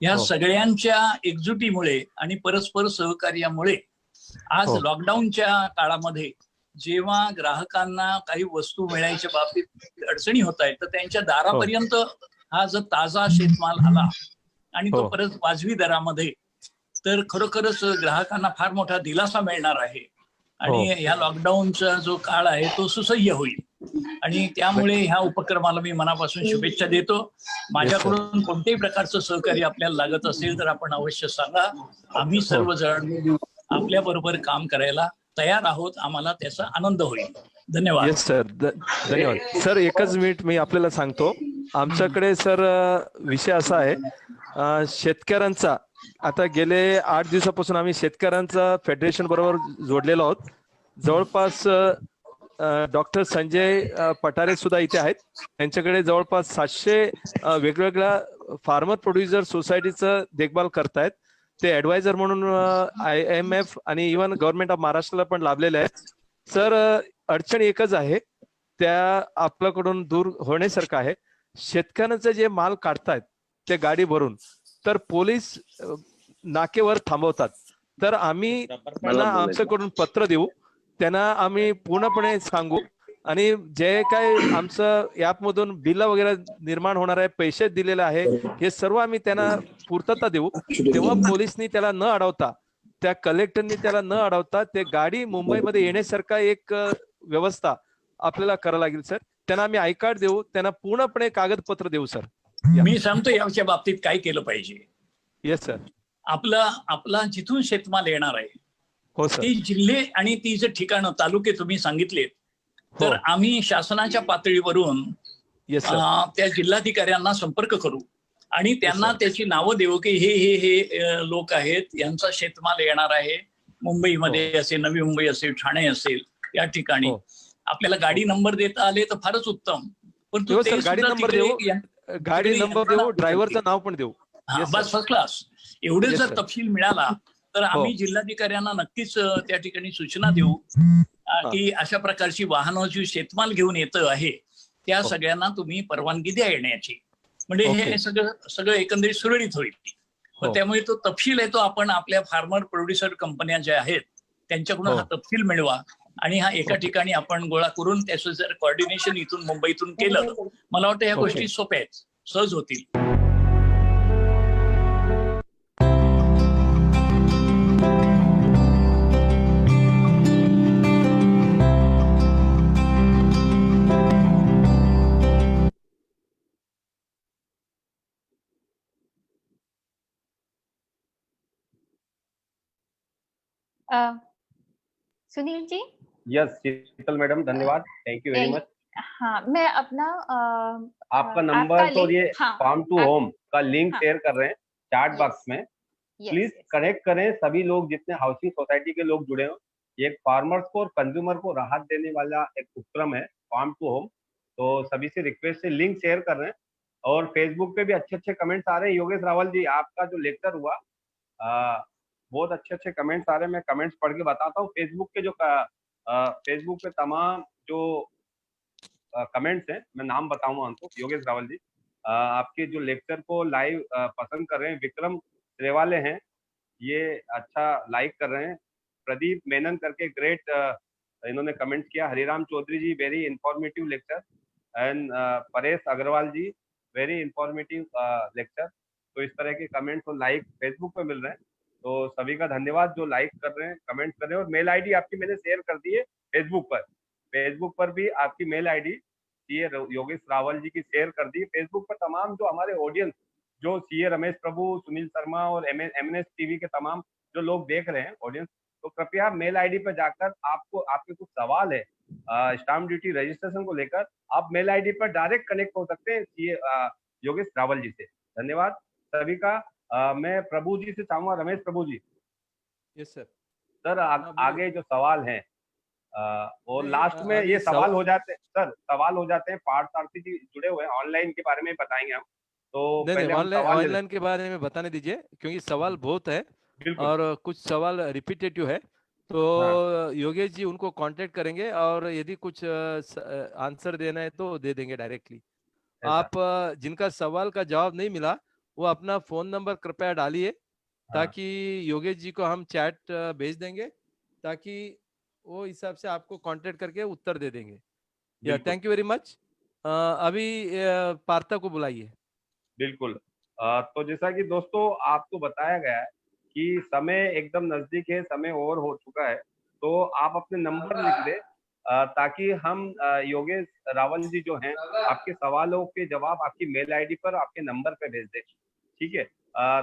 या सगळ्यांच्या एकजुटीमुळे आणि परस्पर सहकार्यामुळे आज लॉकडाऊनच्या काळामध्ये जेव्हा ग्राहकांना काही वस्तू मिळायच्या बाबतीत अडचणी होत आहेत, तर त्यांच्या दारापर्यंत हा जर ताजा शेतमाल आला आणि तो परत वाजवी दरामध्ये, तर खरोखरच ग्राहकांना फार मोठा दिलासा मिळणार आहे. आणि ह्या लॉकडाऊनचा जो काळ आहे तो सुसह्य होईल. आणि त्यामुळे ह्या उपक्रमाला मी मनापासून शुभेच्छा देतो. माझ्याकडून कोणत्याही प्रकारचं सहकार्य आपल्याला लागत असेल तर आपण अवश्य सांगा. आम्ही सर्वजण आपल्या बरोबर काम करायला तयार आहोत. आम्हाला त्याचा आनंद होईल. धन्यवाद. येस सर, धन्यवाद सर. एकच मिनिट मी आपल्याला सांगतो. आमच्याकडे सर विषय असा आहे, शेतकऱ्यांचा आता गेले 8 दिवसापासून आम्ही शेतकऱ्यांचा फेडरेशन बरोबर जोडलेलो आहोत. जवळपास डॉक्टर संजय पठारे सुद्धा इथे आहेत. त्यांच्याकडे जवळपास 700 वेगवेगळ्या फार्मर प्रोड्युसर सोसायटीचं देखभाल करतायत. ते ऍडवायझर म्हणून IMF आणि इव्हन गव्हर्नमेंट ऑफ महाराष्ट्राला पण लाभलेले आहेत. सर अडचण एकच आहे, त्या आपल्याकडून दूर होण्यासारखं आहे. शेतकऱ्यांचं जे माल काढतायत ते गाडी भरून, तर पोलीस नाकेवर थांबवतात. तर आम्ही त्यांना आमच्याकडून पत्र देऊ, त्यांना आम्ही पूर्णपणे सांगू आणि जे काय आमचं ऍपमधून बिल वगैरे निर्माण होणार आहे, पैसे दिलेले आहे, हे सर्व आम्ही त्यांना पूर्तता देऊ. तेव्हा पोलिसनी त्याला न अडवता, त्या कलेक्टरनी त्याला न अडवता ते गाडी मुंबईमध्ये येण्यासारखा एक व्यवस्था आपल्याला करावं लागेल सर. त्यांना आम्ही आय कार्ड देऊ, त्यांना पूर्णपणे कागदपत्र देऊ सर. मी सांगतो याच्या बाबतीत काय केलं पाहिजे. Yes sir. आपला जिथून शेतमाल येणार आहे, हो सर, ती जिल्हे आणि ती जे ठिकाणं तालुके तुम्ही सांगितलेत, तर आम्ही शासनाच्या पातळीवरून त्या जिल्हाधिकाऱ्यांना संपर्क करू आणि त्यांना त्याची नावं देऊ की हे लोक आहेत, यांचा शेतमाल येणार आहे. मुंबईमध्ये असेल, नवी मुंबई असेल, ठाणे असेल, या ठिकाणी आपल्याला गाडी नंबर देता आले तर फारच उत्तम. पण गाडी नंबर देऊ, ड्रायव्हरचं नाव पण देऊ. बस फर्स्ट क्लास. एवढे जर तपशील मिळाला तर आम्ही जिल्हाधिकाऱ्यांना नक्कीच त्या ठिकाणी सूचना देऊ की अशा प्रकारची वाहनं जी शेतमाल घेऊन येतं आहे त्या सगळ्यांना तुम्ही परवानगी द्या येण्याची. म्हणजे हे सगळं एकंदरीत सुरळीत होईल. त्यामुळे तो तपशील आहे तो आपण आपल्या फार्मर प्रोड्युसर कंपन्या ज्या आहेत त्यांच्याकडून हा तपशील मिळवा आणि हा एका ठिकाणी आपण गोळा करून त्याचं जर कोऑर्डिनेशन इथून मुंबईतून केलं, मला वाटतं या गोष्टी सोप्या आहेत, सहज होतील. सुनील जी. यस शीतल मैडम, धन्यवाद, थैंक यू वेरी मच. हाँ, मैं अपना आपका नंबर तो ये फार्म टू होम का लिंक शेयर कर रहे हैं चैट बॉक्स में. प्लीज कनेक्ट करें सभी लोग, जितने हाउसिंग सोसाइटी के लोग जुड़े हो. ये एक फार्मर्स को और कंज्यूमर को राहत देने वाला एक उपक्रम है फार्म टू होम. तो सभी से रिक्वेस्ट है लिंक शेयर कर रहे हैं. और फेसबुक पे भी अच्छे अच्छे कमेंट्स आ रहे हैं. योगेश रावल जी, आपका जो लेक्चर हुआ बहुत अच्छे अच्छे कमेंट्स आ रहे हैं. मैं कमेंट्स पढ़ के बताता हूँ. फेसबुक के जो फेसबुक पे तमाम जो कमेंट्स हैं, मैं नाम बताऊंगा उनको. योगेश रावल जी, आपके जो लेक्चर को लाइव पसंद कर रहे हैं. विक्रम त्रेवाले हैं, ये अच्छा लाइक कर रहे हैं. प्रदीप मेनन करके ग्रेट इन्होंने कमेंट किया. Hariram Chaudhary ji, very informative lecture. And Paresh Agrawal ji, very informative lecture. तो इस तरह के कमेंट्स और लाइक फेसबुक पे मिल रहे हैं. तो सभी का धन्यवाद जो लाइक कर रहे हैं, कमेंट कर रहे हैं. और मेल आईडी आपकी मैंने शेयर कर दी है फेसबुक पर. फेसबुक पर भी आपकी mail ID CA Yogesh Rawal ji की शेयर कर दी. फेसबुक पर तमाम जो हमारे ऑडियंस, जो सीए रमेश प्रभु, सुनील शर्मा और MNS टीवी के तमाम जो लोग देख रहे हैं ऑडियंस, तो कृपया मेल आईडी पर जाकर आपको आपके कुछ सवाल है स्टाम्प ड्यूटी रजिस्ट्रेशन को लेकर, आप मेल आईडी पर डायरेक्ट कनेक्ट हो सकते हैं सीए योगेश रावल जी से. धन्यवाद सभी का. मैं प्रभु जी से चाहूंगा, Ramesh Prabhu ji. Yes sir. Sir आगे जो सवाल हैं और लास्ट में ये सवाल हो जाते हैं सर, सवाल हो जाते हैं. पार्थसारथी जी जुड़े हुए हैं, ऑनलाइन के बारे में बताएंगे हम. तो ऑनलाइन के बारे में बताने दीजिए, क्योंकि सवाल बहुत है और कुछ सवाल रिपीटेटिव है. तो योगेश जी उनको कांटेक्ट करेंगे और यदि कुछ आंसर देना है तो दे देंगे डायरेक्टली। आप जिनका सवाल का जवाब नहीं मिला वो अपना फोन नंबर कृपया डालिए, ताकि योगेश जी को हम चैट भेज देंगे, ताकि वो हिसाब से आपको कांटेक्ट करके उत्तर दे देंगे। या थैंक यू वेरी मच। अभी पार्था को बुलाइए। बिल्कुल। तो जैसा कि दोस्तों आपको बताया गया है कि समय एकदम नजदीक है, समय ओवर हो चुका है, तो आप अपने नंबर लिख दें ताकि हम योगेश रावल जी जो हैं आपके सवालों के जवाब आपकी मेल आईडी पर आपके नंबर पे भेज दें। ठीक है।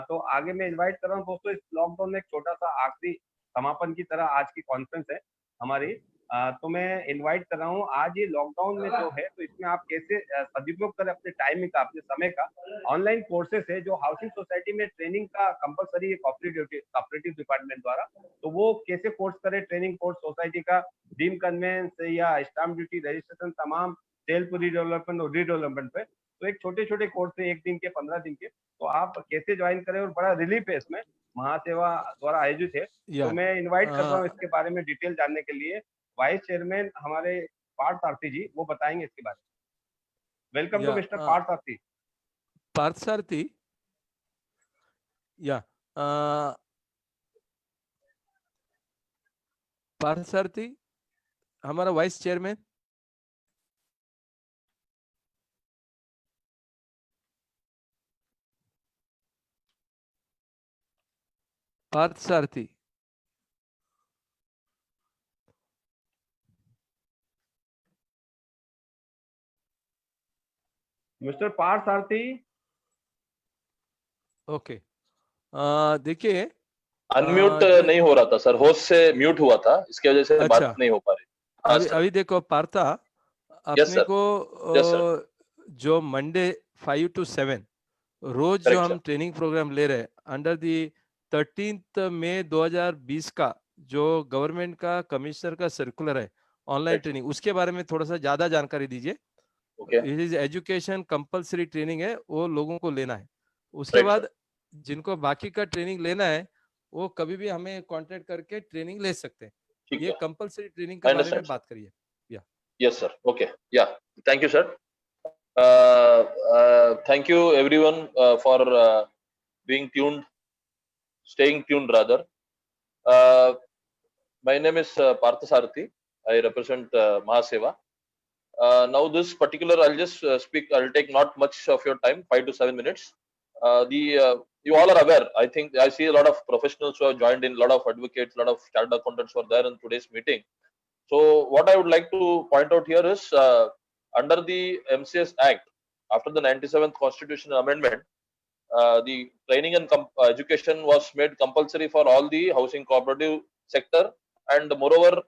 तो आगे मैं इनवाइट कर रहा हूँ दोस्तों, इस लॉकडाउन में एक छोटा सा आखिरी समापन की तरह आज की कॉन्फ्रेंस है हमारी। तो मैं इनवाइट कर रहा हूँ, आज ये लॉकडाउन में जो है तो इसमें आप कैसे सदुपयोग करें अपने टाइम का, अपने समय का। ऑनलाइन कोर्सेस है जो हाउसिंग सोसाइटी में ट्रेनिंग का कंपलसरी है कोऑपरेटिव डिपार्टमेंट द्वारा, तो वो कैसे कोर्स करें, ट्रेनिंग कोर्स सोसाइटी का, डीम कन्वेंस या स्टाम्प ड्यूटी रजिस्ट्रेशन, तमाम सेल्फ रीडेवलपमेंट और रीडेवलपमेंट पे, तो एक छोटे छोटे कोर्स है 1 दिन के 15 दिन के, तो आप कैसे ज्वाइन करें, और बड़ा रिलीफ है इसमें, महासेवा द्वारा आयोजित है। तो मैं इन्वाइट कर रहा हूँ इसके बारे में डिटेल जानने के लिए वाइस चेयरमैन हमारे पार्थ सारथी जी, वो बताएंगे इसके बारे में। वेलकम टू मिस्टर पार्थ सारथी। पार्थ सारथी, या पार्थ सारथी हमारा वाइस चेयरमैन। पार्थ सारथी, मिस्टर पार्थ सारथी। ओके, देखिए अनम्यूट नहीं हो रहा था सर, होस्ट से म्यूट हुआ था, इसकी वजह से बात नहीं हो पा रही। अभी देखो पार्था, अपने को जो मंडे 5 to 7 रोज जो हम ट्रेनिंग प्रोग्राम ले रहे हैं अंडर दी 13 मई 2020 का जो गवर्नमेंट का कमिश्नर का सर्कुलर है ऑनलाइन ट्रेनिंग, उसके बारे में थोड़ा सा ज्यादा जानकारी दीजिए। It is education compulsory training है, वो लोगों को लेना है। उसके बाद जिनको बाकी का ट्रेनिंग लेना है वो कभी भी हमें कांटेक्ट करके ट्रेनिंग ले सकते हैं। ये कंपलसरी ट्रेनिंग के बारे में बात करिए। यस सर, ओके, या thank you sir. Thank you everyone for being tuned, staying tuned rather. My name is Partha Sarathy. I represent Mahaseva. Now this particular, I'll just speak, I'll take not much of your time, 5 to 7 minutes. You all are aware, I think I see a lot of professionals who have joined in, a lot of advocates, a lot of chartered accountants were there in today's meeting. So what I would like to point out here is under the MCS Act, after the 97th Constitutional Amendment, the training and education was made compulsory for all the housing cooperative sector, and moreover,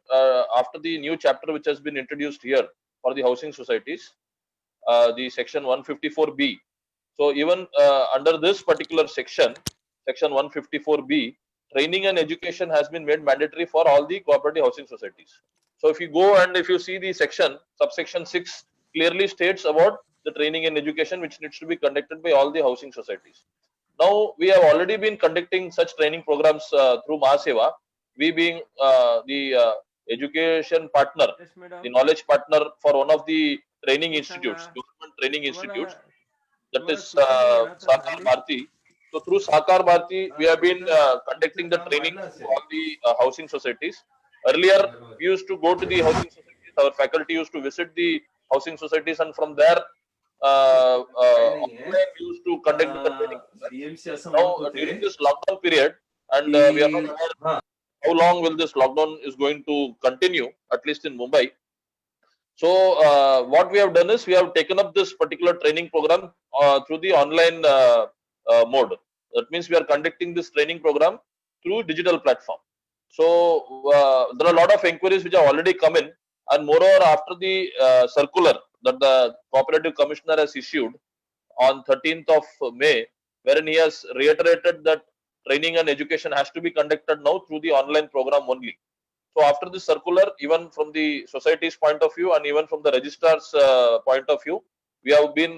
after the new chapter which has been introduced here for the housing societies, the section 154B. So even under this particular section, section 154B, training and education has been made mandatory for all the cooperative housing societies. So if you go and if you see the section, subsection 6 clearly states about the training and education which needs to be conducted by all the housing societies. Now we have already been conducting such training programs through Mahaseva, we being the education partner, the knowledge partner for one of the training institutes, government training institutes, that is Sakar Bharti. So through Sakar Bharti, we have been conducting the training for all the housing societies. Earlier, we used to go to the housing societies, our faculty used to visit the housing societies, and from there, online we used to conduct the training. Now, during this lockdown period, and we are not aware how long will this lockdown is going to continue, at least in Mumbai. So what we have done is we have taken up this particular training program through the online mode. That means we are conducting this training program through digital platform. So there are a lot of inquiries which have already come in, and moreover, after the circular that the Cooperative Commissioner has issued on 13th of May, wherein he has reiterated that training and education has to be conducted now through the online program only. So after this circular, even from the society's point of view and even from the registrar's point of view, we have been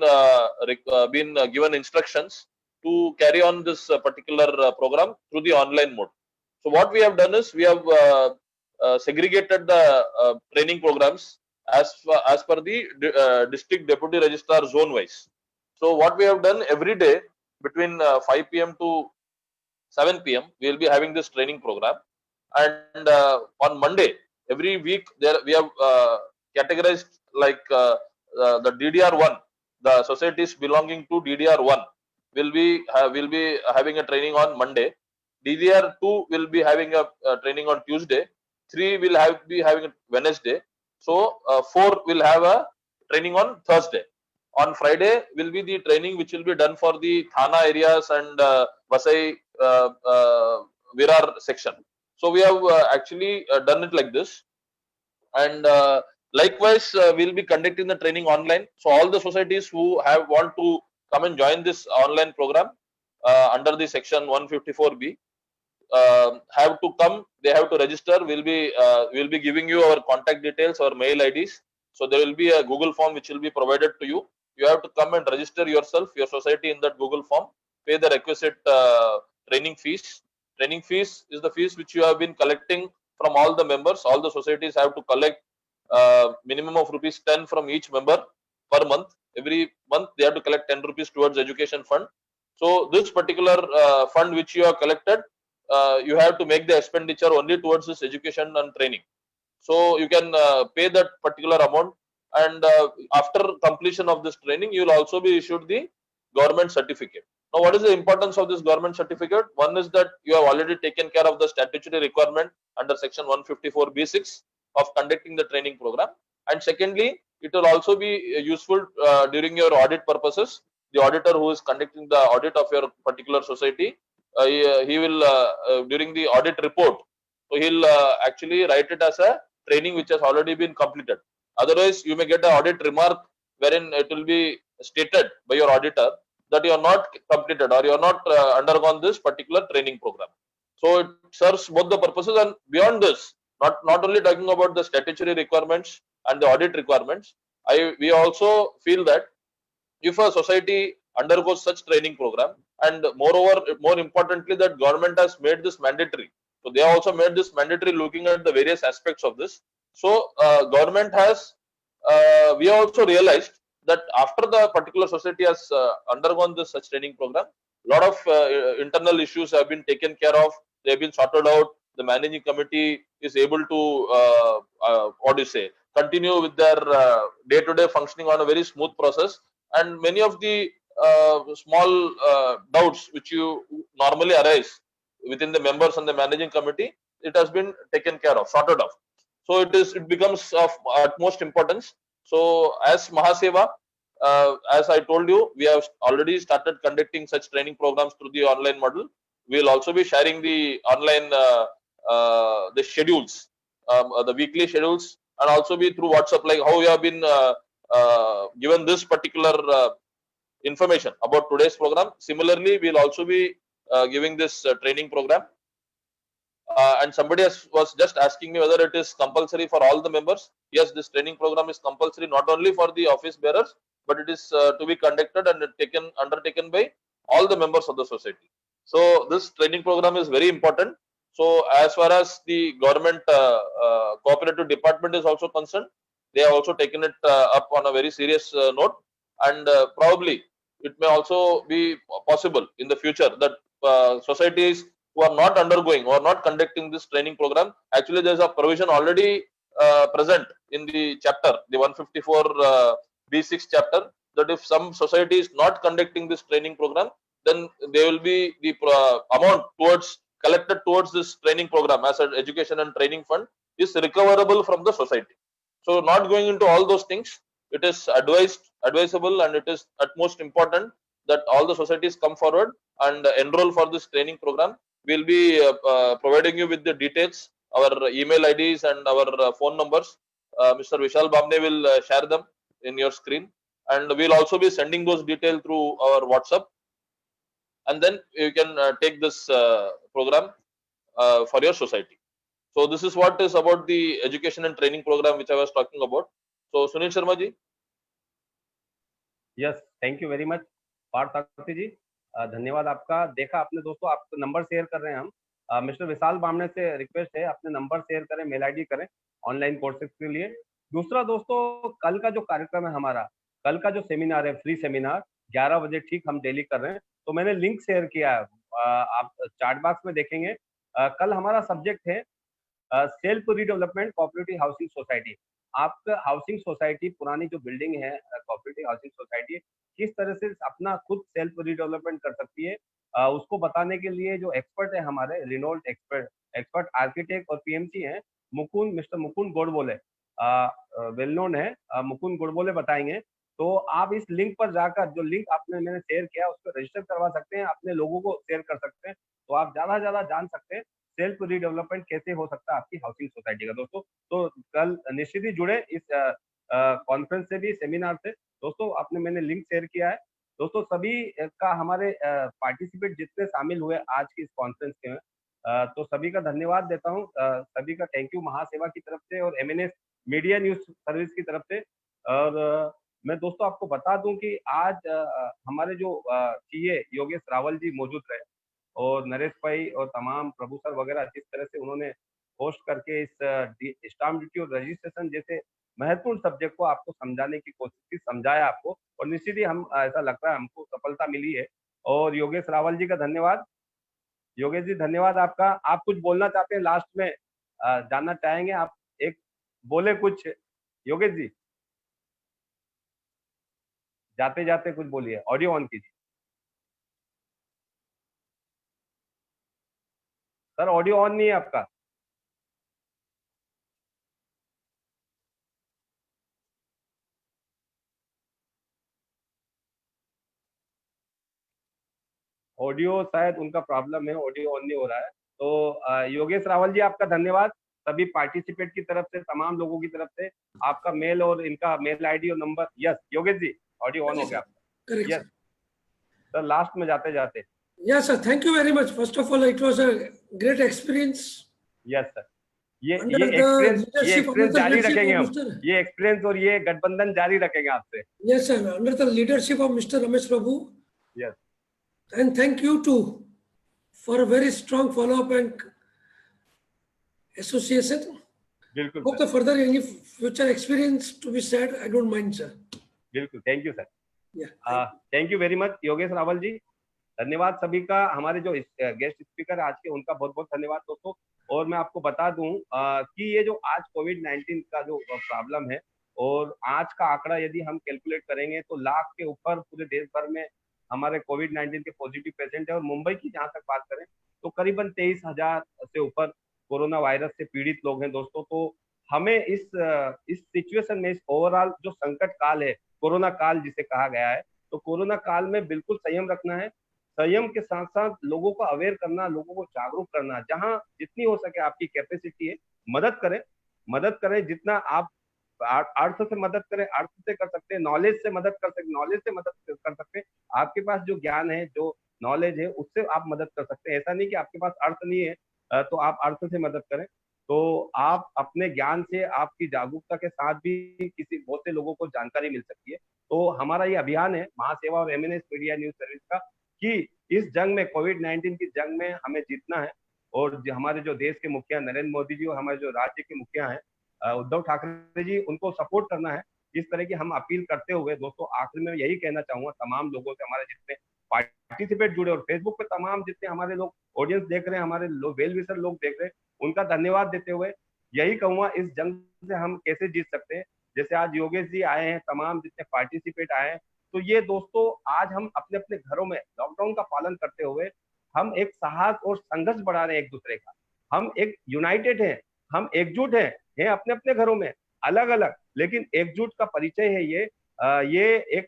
given instructions to carry on this particular program through the online mode. So what we have done is we have segregated the training programs as per the district deputy registrar zone wise. So what we have done, every day between 5 p.m. to 7 p.m. we will be having this training program, and on Monday every week there we have categorized like the DDR1, the societies belonging to DDR1 will be having a training on Monday. DDR2 will be having a training on Tuesday. 3 will be having Wednesday. So 4 will have a training on Thursday. On Friday will be the training which will be done for the Thana areas and Vasai Virar section. So we have actually done it like this, and likewise we'll be conducting the training online. So all the societies who want to come and join this online program under the section 154B have to come. They have to register. We'll be giving you our contact details, our mail IDs. So there will be a Google form which will be provided to you. You have to come and register yourself, your society, in that Google form. Pay the requisite training fees. Training fees is the fees which you have been collecting from all the members. All the societies have to collect minimum of rupees 10 from each member per month. Every month they have to collect 10 rupees towards education fund. So this particular fund which you have collected, you have to make the expenditure only towards this education and training. So you can pay that particular amount, and after completion of this training, you will also be issued the government certificate. Now, what is the importance of this government certificate? One is that you have already taken care of the statutory requirement under section 154B6 of conducting the training program, and secondly, it will also be useful during your audit purposes. The auditor who is conducting the audit of your particular society, he will during the audit report, so he'll actually write it as a training which has already been completed. Otherwise, you may get an audit remark wherein it will be stated by your auditor that you are not completed or you are not undergone this particular training program. So it serves both the purposes, and beyond this, not only talking about the statutory requirements and the audit requirements, we also feel that if a society undergoes such training program, and moreover, more importantly, that government has made this mandatory. So they also made this mandatory, looking at the various aspects of this. So government has, we also realized that after the particular society has undergone this such training program, a lot of internal issues have been taken care of. They have been sorted out. The managing committee is able to, continue with their day-to-day functioning on a very smooth process. And many of the small doubts which you normally arise within the members and the managing committee, it has been taken care of, sorted off. So it becomes of utmost importance. So as Mahaseva, as I told you, we have already started conducting such training programs through the online model. We will also be sharing the online the schedules, the weekly schedules, and also be through WhatsApp, like how we have been given this particular information about today's program. Similarly, we will also be giving this training program. And somebody was just asking me whether it is compulsory for all the members. Yes, this training program is compulsory not only for the office bearers, but it is to be conducted and undertaken by all the members of the society. So this training program is very important. So as far as the government cooperative department is also concerned, they have also taken it up on a very serious note, and probably it may also be possible in the future that societies who are not undergoing or not conducting this training program, actually there is a provision already present in the chapter, the 154 B6 chapter, that if some society is not conducting this training program, then there will be the amount collected towards this training program as an education and training fund is recoverable from the society. So not going into all those things, it is advisable, and it is utmost important that all the societies come forward and enroll for this training program. We'll be providing you with the details, our email IDs and our phone numbers. Mr. Vishal Bamne will share them in your screen, and we'll also be sending those details through our WhatsApp. And then you can take this program for your society. So this is what is about the education and training program which I was talking about. So Sunil Sharma ji. Yes, thank you very much Partha Sarathi ji, धन्यवाद आपका. देखा आपने दोस्तों, आप number share कर रहे हैं हम, मिस्टर विशाल बामणे से रिक्वेस्ट है, अपने नंबर शेयर करें, मेल आईडी करें ऑनलाइन कोर्सेज के लिए। दूसरा दोस्तों, कल का जो कार्यक्रम है हमारा, कल का जो सेमिनार है, फ्री सेमिनार 11 बजे ठीक हम डेली कर रहे हैं, तो मैंने लिंक शेयर किया है, आप चार्ट बॉक्स में देखेंगे। कल हमारा सब्जेक्ट है self redevelopment cooperative housing society. आपका हाउसिंग सोसाइटी, पुरानी जो बिल्डिंग है कोऑपरेटिव हाउसिंग सोसाइटी, किस तरह से अपना खुद सेल्फ रीडेवलपमेंट कर सकती है, उसको बताने के लिए जो एक्सपर्ट है हमारे रिनोल्ड एक्सपर्ट आर्किटेक्ट और पीएमसी हैं, mister Mukund Godbole, well known है, मुकुंद गोडबोले बताएंगे। तो आप इस लिंक पर जाकर, जो लिंक मैंने शेयर किया, उस पर रजिस्टर करवा सकते हैं, अपने लोगों को शेयर कर सकते हैं, तो आप ज्यादा से ज्यादा जान सकते हैं सेल्फ रीडेवलपमेंट कैसे हो सकता है आपकी हाउसिंग सोसाइटी का दोस्तों। तो कल निश्चित ही जुड़े इस कॉन्फ्रेंस से भी, सेमिनार से दोस्तों। मैंने लिंक शेयर किया है दोस्तों। सभी का हमारे पार्टिसिपेट जितने शामिल हुए आज की इस कॉन्फ्रेंस के, तो सभी का धन्यवाद देता हूँ, सभी का थैंक यू महासेवा की तरफ से और एमएनएस मीडिया न्यूज सर्विस की तरफ से। और मैं दोस्तों आपको बता दूं कि आज हमारे जो सीए योगेश रावल जी मौजूद रहे, और नरेश भाई और तमाम प्रभु सर वगैरह, जिस तरह से उन्होंने होस्ट करके इस स्टाम्प ड्यूटी और रजिस्ट्रेशन जैसे महत्वपूर्ण सब्जेक्ट को आपको समझाने की कोशिश की, समझाया आपको, और निश्चित ही हम ऐसा लगता है हमको सफलता मिली है। और योगेश रावल जी का धन्यवाद। योगेश जी धन्यवाद आपका। आप कुछ बोलना चाहते हैं लास्ट में, जानना चाहेंगे आप, एक बोले कुछ योगेश जी, जाते जाते कुछ बोलिए, ऑडियो ऑन कीजिए सर, ऑडियो ऑन नहीं है आपका। ऑडियो शायद उनका प्रॉब्लम है, ऑडियो ऑन नहीं हो रहा है। तो योगेश रावल जी आपका धन्यवाद, सभी पार्टिसिपेट की तरफ से, तमाम लोगों की तरफ से। आपका मेल और इनका मेल आईडी और number. Yes Yogesh ji, audio on हो गया आपका। यस सर, लास्ट में जाते जाते। Yes, sir. Thank you very much. First of all, it was a great experience. Yes, sir. ये एक्सपीरियंस जारी रखेंगे हम, ये एक्सपीरियंस और ये गठबंधन जारी रखेंगे आपसे। Yes, sir. Under the leadership of Mr. Ramesh Prabhu. Yes. And thank you too for a very strong follow-up and association. बिल्कुल। Hope the further any future experience to be said, I don't mind, sir. बिल्कुल, thank you sir. Yeah. Thank you very much Yogesh Rawal ji, धन्यवाद सभी का। हमारे जो guest speaker आज के, उनका बहुत बहुत धन्यवाद दोस्तों। और मैं आपको बता दूं कि ये जो आज कोविड-19 का जो प्रॉब्लम है, और आज का आंकड़ा यदि हम कैलकुलेट करेंगे तो लाख के ऊपर पूरे देश भर में हमारे कोविड-19 के पॉजिटिव पेशेंट है। और मुंबई की जहां तक बात करें तो करीबन 23,000 से ऊपर कोरोना वायरस से पीड़ित लोग हैं दोस्तों। तो हमें इस सिचुएशन में, इस ओवरऑल जो संकट काल है, कोरोना काल जिसे कहा गया है, तो कोरोना काल में बिल्कुल संयम रखना है। संयम के साथ साथ लोगों को अवेयर करना, लोगों को जागरूक करना, जहां जितनी हो सके आपकी कैपेसिटी है, मदद करें। जितना आप अर्थ से मदद करें, अर्थ से कर सकते हैं, नॉलेज से मदद कर सकते, नॉलेज से मदद कर सकते हैं। आपके पास जो ज्ञान है, जो नॉलेज है, उससे आप मदद कर सकते हैं। ऐसा नहीं कि आपके पास अर्थ नहीं है तो आप अर्थ से मदद करें। तो आप अपने ज्ञान से, आपकी जागरूकता के साथ भी किसी बहुत से लोगों को जानकारी मिल सकती है। तो हमारा ये अभियान है महासेवा और एमएनएस मीडिया न्यूज सर्विस का, कि इस जंग में, कोविड-19 की जंग में हमें जीतना है। और हमारे जो देश के मुखिया नरेंद्र मोदी जी और हमारे जो राज्य के मुखिया हैं उद्धव ठाकरे जी, उनको सपोर्ट करना है। इस तरह की हम अपील करते हुए दोस्तों, आखिर में यही कहना चाहूंगा तमाम लोगों से, हमारे जितने पार्टिसिपेट जुड़े और फेसबुक पे तमाम जितने हमारे लोग ऑडियंस देख रहे हैं, हमारे वेल विशर लोग देख रहे हैं, उनका धन्यवाद देते हुए यही कहूंगा, इस जंग से हम कैसे जीत सकते हैं। जैसे आज योगेश जी आए हैं, तमाम जितने पार्टिसिपेट आए हैं, तो ये दोस्तों आज हम अपने अपने घरों में लॉकडाउन का पालन करते हुए हम एक साहस और संघर्ष बढ़ा रहे हैं एक दूसरे का। हम एक यूनाइटेड हैं, हम एकजुट हैं अपने अपने घरों में, अलग अलग, लेकिन एकजुट का परिचय है ये एक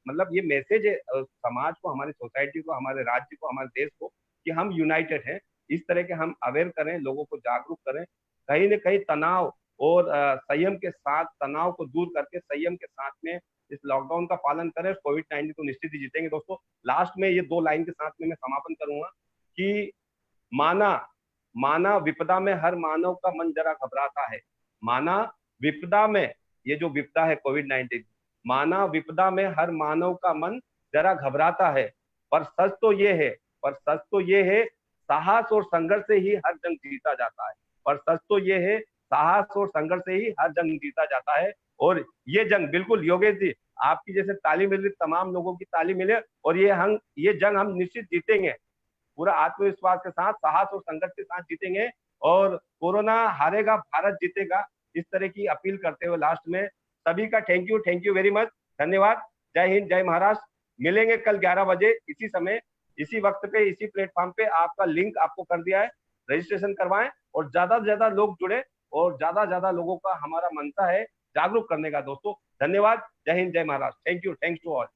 मतलब ये मैसेज है समाज को, हमारी सोसाइटी को, हमारे राज्य को, हमारे देश को, कि हम यूनाइटेड हैं। इस तरह के हम अवेयर करें, लोगों को जागरूक करें, कहीं न कहीं तनाव और संयम के साथ, तनाव को दूर करके संयम के साथ में इस लॉकडाउन का पालन करें। कोविड-19 को निश्चित ही जीतेंगे दोस्तों। लास्ट में ये 2 लाइन के साथ में मैं समापन करूंगा कि माना विपदा में हर मानव का मन जरा घबराता है। माना विपदा में, ये जो विपदा है कोविड-19, माना विपदा में हर मानव का मन जरा घबराता है, पर सच तो ये है साहस और संघर्ष से ही हर जंग जीता जाता है। पर सच तो ये है, साहस और संघर्ष से ही हर जंग जीता जाता है। और ये जंग बिल्कुल योगेश जी, आपकी जैसे ताली मिल रही, तमाम लोगों की ताली मिले, और ये जंग हम निश्चित जीतेंगे, पूरा आत्मविश्वास के साथ, साहस और संघर्ष के साथ जीतेंगे, और कोरोना हारेगा, भारत जीतेगा। इस तरह की अपील करते हुए लास्ट में सभी का थैंक यू वेरी मच, धन्यवाद। जय हिंद, जय महाराष्ट्र। मिलेंगे कल 11 बजे इसी समय, इसी वक्त पे, इसी प्लेटफॉर्म पे। आपका लिंक आपको कर दिया है, रजिस्ट्रेशन करवाएं और ज्यादा से ज्यादा लोग जुड़े, और ज्यादा से ज्यादा लोगों का हमारा मंशा है जागरूक करने का। दोस्तों धन्यवाद, जय हिंद, जय Maharashtra. Thank you, thanks to all.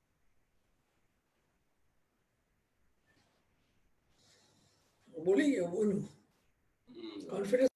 बोलिए, बोलो, कॉन्फिडेंस